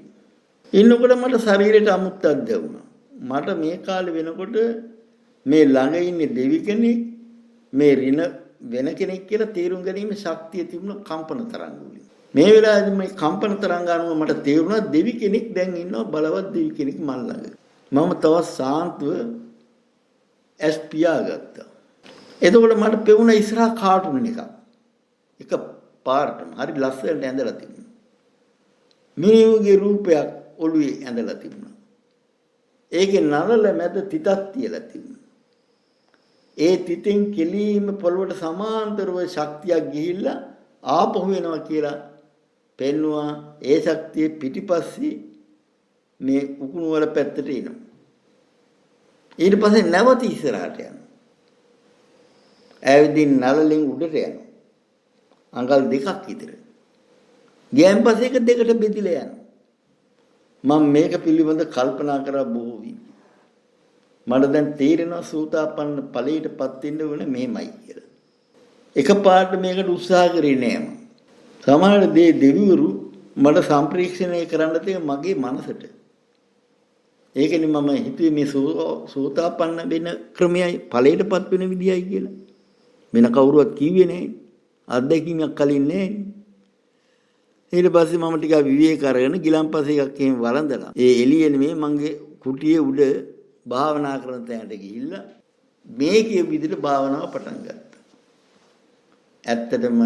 ඉන්නකොට මට ශරීරයට අමුත්තක් දැනුණා. මට මේ කාලේ වෙනකොට මේ ළඟ ඉන්නේ දෙවි කෙනෙක් මේ රින වෙන කෙනෙක් කියලා තේරුම් ගැනීම ශක්තිය තිබුණ කම්පන තරංග වලින්. මේ වෙලාවේදී මේ කම්පන තරංග අනුව මට තේරුණා දෙවි කෙනෙක් දැන් ඉන්නවා බලවත් දෙවි කෙනෙක් මල් ළඟ. මම තවත් සාන්තව ඇස් පියාගත්තා. එතකොට මට පෙවුණ ඉස්සරහා කාටුන් එකක්. එක පාටම හරි ලස්සනට ඇඳලා තිබුණා. මිනිහුගේ රූපයක් ඔළුවේ ඇඳලා තිබුණා. ඒකේ නළල මැද තිතක් තියලා තිබුණා. ඒ තිතෙන් කෙලීම පොළවට සමාන්තරව ශක්තියක් ගිහිල්ලා ආපහු වෙනවා කියලා පෙන්නවා. ඒ ශක්තිය පිටිපස්සේ මේ උකුණු වල පැත්තට එනවා. ඊට පස්සේ නැවත ඉස්සරහට යනවා. ඇවිදින් නළලෙන් උඩට යනවා. අඟල් දෙකක් විතර. ගියන් පස්සේ එක දෙකට බෙදිලා යනවා. මම මේක පිළිබඳ කල්පනා කරා බොහෝ විට. මට දැන් තේරෙනවා සූතාපන්න ඵලයටපත් වෙන්න ඕනේ මෙහෙමයි කියලා. එකපාරට මේකට උත්සාහ කරේ නෑ මම. සමහර දෙවිවරු මට සම්ප්‍රේක්ෂණය කරන්න තියෙන මගේ මනසට. ඒකනේ මම හිතුවේ මේ සූතාපන්න වෙන ක්‍රමයයි ඵලයටපත් වෙන විදියයි කියලා. වෙන කවුරුවත් කිව්වේ නෑ. අත්දැකීමක් කලින් නෑ. ඊට පස්සේ මම ටිකක් විවේක අරගෙන ගිලම්පස එකක් එහෙම වළඳලා ඒ එළියේ නෙමෙයි මගේ කුටියේ උඩ භාවනා කරන තැනට ගිහිල්ලා මේකේ විදිහට භාවනාව පටන් ගත්තා. ඇත්තටම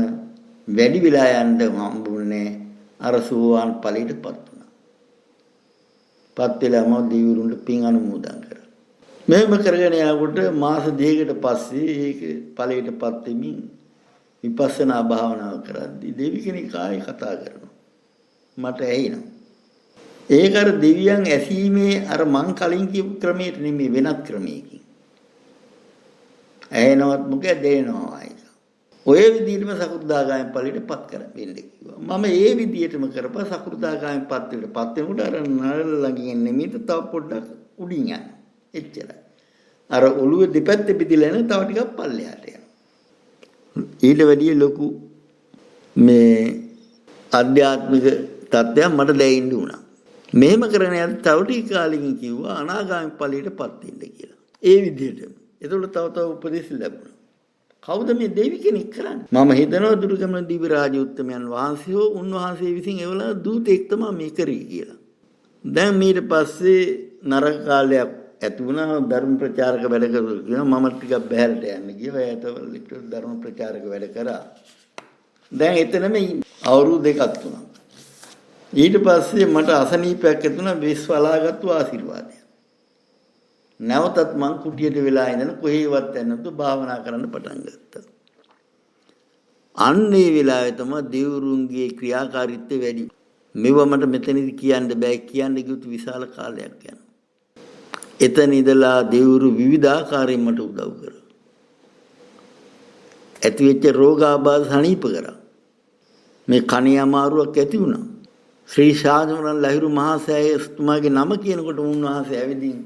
වැඩි වෙලා යන්න හම්බුනේ අර සෝවාන් ඵලයටපත් වුණා. පත් වෙලා මම දිවිරුන්ට පින් අනුමෝදන් කරා. මෙහෙම කරගෙන යනකොට මාස දෙකකට පස්සේ ඒක ඵලයටපත් වෙමින් විපස්සනා භාවනාව කරද්දී දෙවි කෙනෙක් ආයේ කතා කරනවා. මට ඇහෙනවා. ඒක අර දෙවියන් ඇසීමේ අර මං කලින් කියපු ක්‍රමයට නෙමෙයි වෙනත් ක්‍රමයකින්. ඇහෙනවත් මොකද දෙනවා ඒක. ඔය විදිහටම සකෘදාගාමී ඵලයටපත් කරවෙන්න කිව්වා. මම ඒ විදිහටම කරපුවා සකෘදාගාමී ඵලයටපත් වෙනකොට අර නරල ළඟින් නෙමෙයි තව පොඩ්ඩක් උඩින් යනවා. එච්චරයි. අර ඔළුවේ දෙපැත්තේ පිටිලා යන තව ටිකක් පල්ලෙහාට යනවා. ඊට වැඩිය ලොකු මේ ආධ්‍යාත්මික තත්ත්වයක් මට දැනෙන්න උනා. මෙහෙම කරන යද්දී තව ටික කාලෙකින් කිව්වා අනාගාමී ඵලයටපත් වෙන්න කියලා. ඒ විදිහටම. ඒතකොට තව උපදෙස් ලැබුණා. කවුද මේ දෙවි කෙනෙක් කරන්නේ? මම හිතනවා දුර්ගමන දිව්‍ය රාජ උත්තමයන් වහන්සේ උන්වහන්සේ විසින් එවලා දූතෙක් තමයි මේ කරේ කියලා. දැන් ඊට පස්සේ නරක කාලයක් ඇති වුණා ධර්ම ප්‍රචාරක වැඩ කරලා කියනවා මම ටිකක් බහැරට යන්න ගියා. ඒතවල ධර්ම ප්‍රචාරක වැඩ කරා. දැන් එතනම අවුරුදු දෙකක් තුනක්. ඊට පස්සේ මට අසනීපයක් ඇති වුණා විශ්වලාගත්තු ආශිර්වාදය. නැවතත් මං කුටියට වෙලා ඉඳන් කොහේවත් යන්නේ නැතුව භාවනා කරන්න පටන් ගත්තා. අන්නේ වෙලාවේ තමයි දෙවුරුන්ගේ ක්‍රියාකාරීත්වය වැඩි. මෙව මට මෙතනදි කියන්න බෑ, කියන්න ගියොත් විශාල කාලයක් යනවා. එතන ඉඳලා දෙවුරු විවිධාකාරයෙන් මට උදව් කරා. ඇතිවෙච්ච රෝගාබාධ සනීප කරා. මේ කණේ අමාරුවක් ඇති වුණා. ශ්‍රී ශාදමරන් ලහිරු මහසෑයස්තුමාගේ නම කියනකොට උන්වහන්සේ ඇවිදින්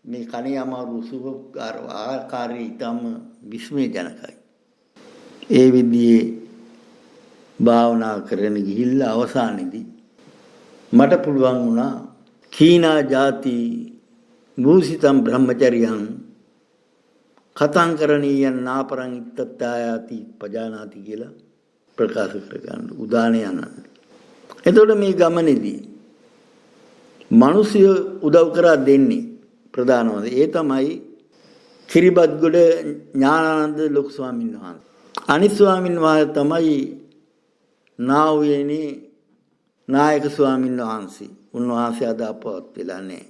මේ කණේ අමාරු සුභකාර ආකාරී ඊටම විස්මයජනකයි. ඒ විදිහේ භාවනා කරගෙන ගිහිල්ලා අවසානයේදී මට පුළුවන් වුණා කීනා ಜಾති මූසිතම් බ්‍රහ්මචර්යං කතං කරණීයං නාපරං ඉත්තත්තායාති පජානාති කියලා ප්‍රකාශ කරගන්න උදානේ යනන්න. එතකොට මේ ගමනේදී මිනිස්සු උදව් කරා දෙන්නේ ප්‍රධානවද ඒ තමයි කිරිබත්ගොඩ ඥානානන්ද ලොකු ස්වාමීන් වහන්සේ. අනිත් ස්වාමීන් වහන්සේ තමයි නාවුවේනේ නායක ස්වාමීන් වහන්සේ. උන්වහන්සේ අද අපවත් වෙලා නැහැ.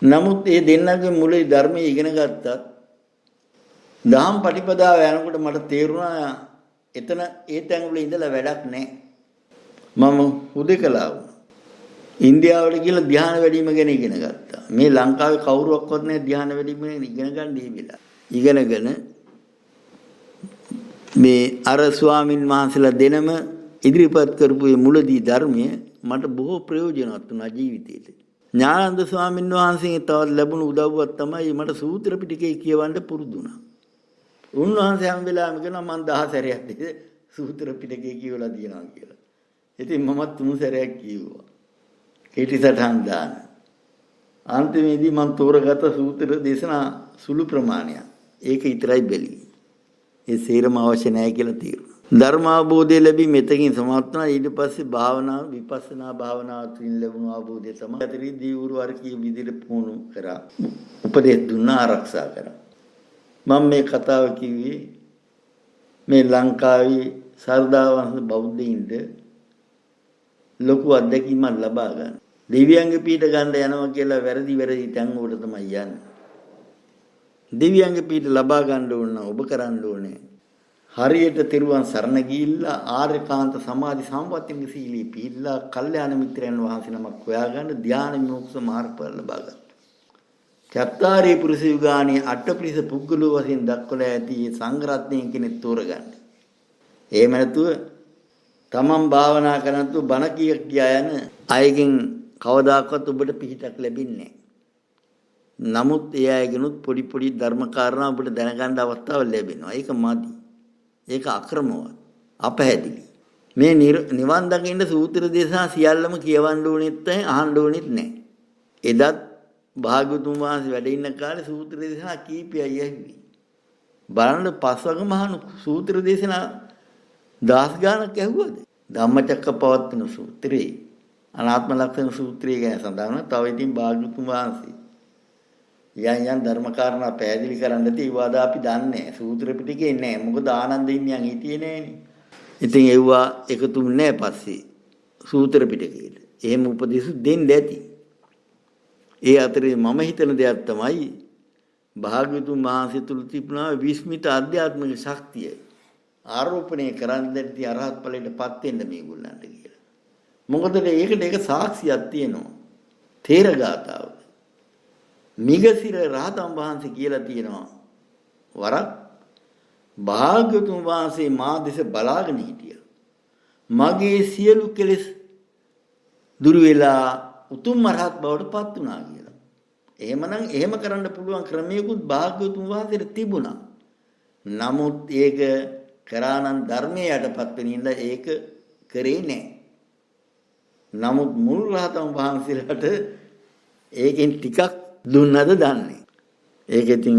නමුත් මේ දෙන්නගේ මුලින් ධර්මයේ ඉගෙන ගත්තත් දහම් පටිපදාව යනකොට මට තේරුණා එතන ඒ තැන් වල ඉඳලා වැඩක් නැහැ. මම හුදෙකලා වුණා. ඉන්දියාවට ගිහලා ධ්‍යාන වැඩිම ගැන ඉගෙන ගත්තා. මේ ලංකාවේ කවුරුවක්වත් නැහැ ධ්‍යාන වැඩිම ගැන ඉගෙන ගන්න මේ වෙලාව. ඉගෙනගෙන මේ අර ස්වාමින් වහන්සේලා දෙනම ඉදිරිපත් කරපු මේ මුලදී ධර්මයේ මට බොහෝ ප්‍රයෝජනවත් වුණා ජීවිතේට. ඥානන්ද ස්වාමින් වහන්සේගෙන් තවත් ලැබුණු උදව්වක් තමයි මට සූත්‍ර පිටකේ කියවන්න පුරුදු වුණා. උන්වහන්සේ හැම වෙලාවෙම කියනවා මම 10 සැරයක් සූත්‍ර පිටකේ කියවලා දිනනවා කියලා. ඉතින් මමත් 3 සැරයක් කිව්වා. කේටි සටහන් දාන. අන්තිමේදී මම තෝරගත්ත සූත්‍ර දේශනා සුළු ප්‍රමාණයක්. ඒක විතරයි බැලුවේ. ඒ සේරම අවශ්‍ය නැහැ කියලා තීරණය. ධර්ම අවබෝධය ලැබී මෙතකින් සමාප්ත වුණා. ඊට පස්සේ භාවනා විපස්සනා භාවනා තුලින් ලැබුණු අවබෝධය තමයි අතරී දීවුරු වර්ගයේ විදිහට පුහුණු කරා. උපදෙස් දුන්නා ආරක්ෂා කරා. මම මේ කතාව කිව්වේ මේ ලංකාවේ සර්දාවන්ත බෞද්ධයින්ට ලොකු අත්දැකීමක් ලබා ගන්න. දෙවියන්ගේ පීඨ ගන්න යනවා කියලා වැරදි තැන් වලට තමයි යන්නේ. දෙවියන්ගේ පීඨ ලබා ගන්න ඕන නම් ඔබ කරන්න ඕනේ හරියට තෙරුවන් සරණ ගිහිල්ලා ආර්යකාන්ත සමාධි සම්පත්තියේ සීලී පිළිලා කල්යාණ මිත්‍රයන් වහන්සේ නමක් හොයාගන්න ධානය විමුක්ත මාර්ගඵල ලබා ගන්න. චත්තාරී පුරුෂ යුගාණී අටපිරිස පුද්ගලෝ වශයෙන් දක්වලා ඇති සංඝරත්නයන් කෙනෙක් තෝරගන්න. එහෙම නැතුව තමන් භාවනා කරනතු බණ කියා යන අයගෙන් කවදාකවත් ඔබට පිහිටක් ලැබෙන්නේ නැහැ. නමුත් ඒ අයගෙනුත් පොඩි ධර්ම කාරණා ඔබට දැනගන්න අවස්ථාව ලැබෙනවා. ඒක මදි. ඒක අක්‍රමවත්. අපහැදිලි. මේ නිවන් දකින්න සූත්‍ර දේශනා සියල්ලම කියවන්න ඕනෙත් නැහැ, අහන්න ඕනෙත් නැහැ. එදත් භාග්‍යවතුන් වහන්සේ වැඩ ඉන්න කාලේ සූත්‍ර දේශනා කීපයයි ඇහුවේ. බලන්න පස්වග මහණු සූත්‍ර දේශනා 10 ගානක් ඇහුවද? ධම්මචක්කපවත්තන සූත්‍රේ, අනාත්ම ලක්ෂණ සූත්‍රය ගැන සඳහන් තව ඉතින් භාග්‍යවතුන් වහන්සේ යයන් ධර්ම කාරණා පැහැදිලි කරන්න තියවාද අපි දන්නේ සූත්‍ර පිටකේ නැහැ. මොකද ආනන්ද හිමියන් හිටියේ නැහනේ. ඉතින් ඒවා එකතුම් නැහැ පස්සේ සූත්‍ර පිටකේට. එහෙම උපදේශ දෙන්න ඇති. ඒ අතරේ මම හිතන දෙයක් තමයි භාග්‍යවතුන් වහන්සේ තුල තිබුණා විස්මිත ආධ්‍යාත්මික ශක්තිය ආරෝපණය කරන්න දෙති අරහත් ඵලයටපත් වෙන්න මේගොල්ලන්ට කියලා. මොකද ඒකට ඒක සාක්ෂියක් තියෙනවා. තේරගතාව. මිගසිර රහතන් වහන්සේ කියලා තියෙනවා. වරක් භාග්‍යවතුන් වහන්සේ මා දෙස බලාගෙන හිටියා. මගේ සියලු කෙලෙස් දුරු වෙලා උතුම් අරහත් බවට පත් වුණා කියලා. එහෙමනම් එහෙම කරන්න පුළුවන් ක්‍රමයකුත් භාග්‍යවතුන් වහන්සේට තිබුණා. නමුත් ඒක කරානම් ධර්මයේ යටපත් වෙනින්ද ඒක කරේ නැහැ. නමුත් මුල් රහතන් වහන්සේලාට ඒකෙන් ටිකක් දුන්නද දන්නේ. ඒක ඉතින්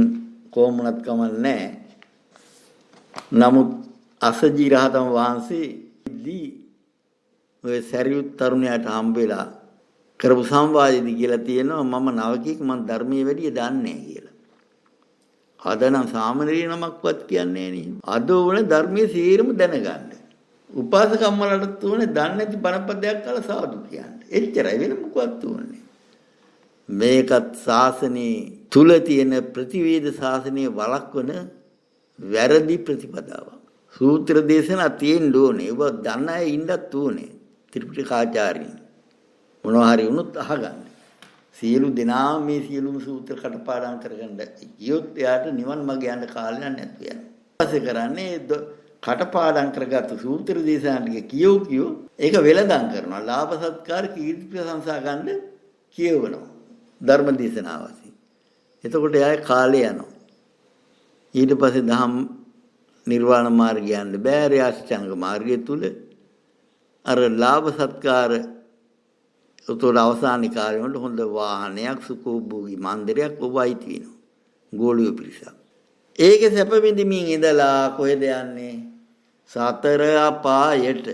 කොහොමවත් කමක් නැහැ. නමුත් අසජී රහතන් වහන්සේ දී ඔය සරියුත් තරුණයාට හම්බ වෙලා කරපු සංවාදයේදී කියලා තියෙනවා මම නවකීක මම ධර්මයේ වැඩි දන්නේ නැහැ කියලා. අද නම් සාමාන්‍ය නමක්වත් කියන්නේ නැහැ නේ. අද ඕනේ ධර්මයේ සීරම දැනගන්න. උපාසකම්මලට උනේ දන්නේ නැති බණපදයක් කාලා සාදු කියන්නේ. එච්චරයි වෙන මොකවත් උන්නේ. මේකත් ශාසනයේ තුල තියෙන ප්‍රතිවේද ශාසනයේ වළක්වන වැරදි ප්‍රතිපදාවක්. සූත්‍ර දේශනා තියෙන්න ඕනේ. ඒව දන්න අය ඉන්නත් ඕනේ. ත්‍රිපිටකාචාර්යින් මොනවා හරි වුණොත් අහගන්න. සියලු දෙනා මේ සියලුම සූත්‍ර කටපාඩම් කරගන්න ගියොත් එයාට නිවන් මඟ යන්න කාලයක් නැතු වෙනවා. ඊපස්සේ කරන්නේ කටපාඩම් කරගත්තු සූත්‍ර දේශනා ටික කියෝ ඒක වෙලදම් කරනවා. ලාභ සත්කාර කීර්ති ප්‍රශංසා ගන්න කියවනවා. ධර්ම දේශනාවසි. එතකොට එයාගේ කාලය යනවා. ඊට පස්සේ දහම් නිර්වාණ මාර්ගය යන්න බෑ. අෂ්ටාංග මාර්ගය තුල අර ලාභ සත්කාර උතෝර අවසානයේ කාලේ වල හොඳ වාහනයක් සුඛෝභෝගී මන්දිරයක් ඔබයිති වෙනවා. ගෝලියෝ පිරිසක්. ඒකේ සැප විඳින්මින් ඉඳලා කොහෙද යන්නේ? සතර අපායට.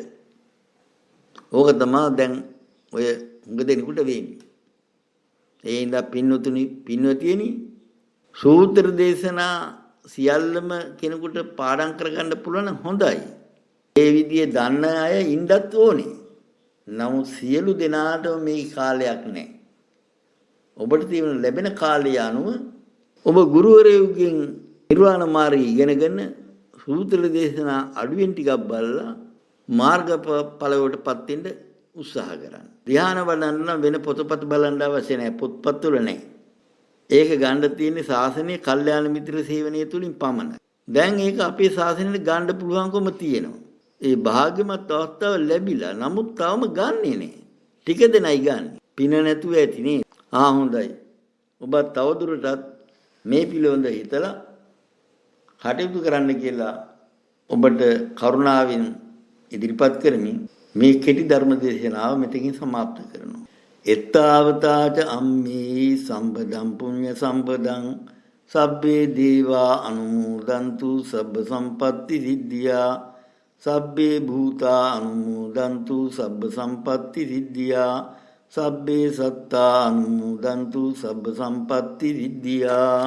ඕක තමයි දැන් ඔය උඟ දෙනෙකුට වෙන්නේ. ඒ ඉඳලා පින්වතියනි සූත්‍ර දේශනා සියල්ලම කෙනෙකුට පාඩම් කරගන්න පුළුවන් හොඳයි. ඒ විදිහේ දන්න අය ඉන්නත් ඕනේ. නමුත් සියලු දෙනාට මේ කාලයක් නැහැ. ඔබට තියෙන ලැබෙන කාලය අනුව ඔබ ගුරුවරයෙකුගෙන් නිර්වාණ මාර්ගය ඉගෙනගෙන සූත්‍ර දේශනා අඩුවෙන් ටිකක් බලලා මාර්ගඵලවලටපත් වෙන්න උත්සාහ කරන්න. ධ්‍යාන වඩන්න වෙන පොතපත බලන්න අවශ්‍ය නැහැ. පොත්පත් වල නැහැ. ඒක ගන්න තියෙන්නේ ශාසනීය කල්යාණ මිත්‍ර සේවනයේ තුලින් පමණයි. දැන් ඒක අපේ ශාසනයට ගන්න පුළුවන්කම තියෙනවා. ඒ භාග්‍යමත් අවස්ථාව ලැබිලා. නමුත් තවම ගන්නෙ නෑ. ටික දෙනයි ගන්න. පින නැතුව ඇති නේ. හොඳයි. ඔබ තවදුරටත් මේ පිළිවෙඳ හිතලා කටයුතු කරන්න කියලා ඔබට කරුණාවෙන් ඉදිරිපත් කරමින් මේ කෙටි ධර්ම දේශනාව මෙතකින් සමාප්ත කරනවා. එත්තාවතාච අම්මේ සම්පදම් පුඤ්ඤ සම්පදං සබ්බේ දේවා අනුමෝදන්තු සබ්බ සම්පatti සිද්ධියා සබ්බේ භූතා අනුමෝදන්තු සබ්බ සම්පatti සිද්ධියා සබ්බේ සත්තා අනුමෝදන්තු සබ්බ සම්පatti සිද්ධියා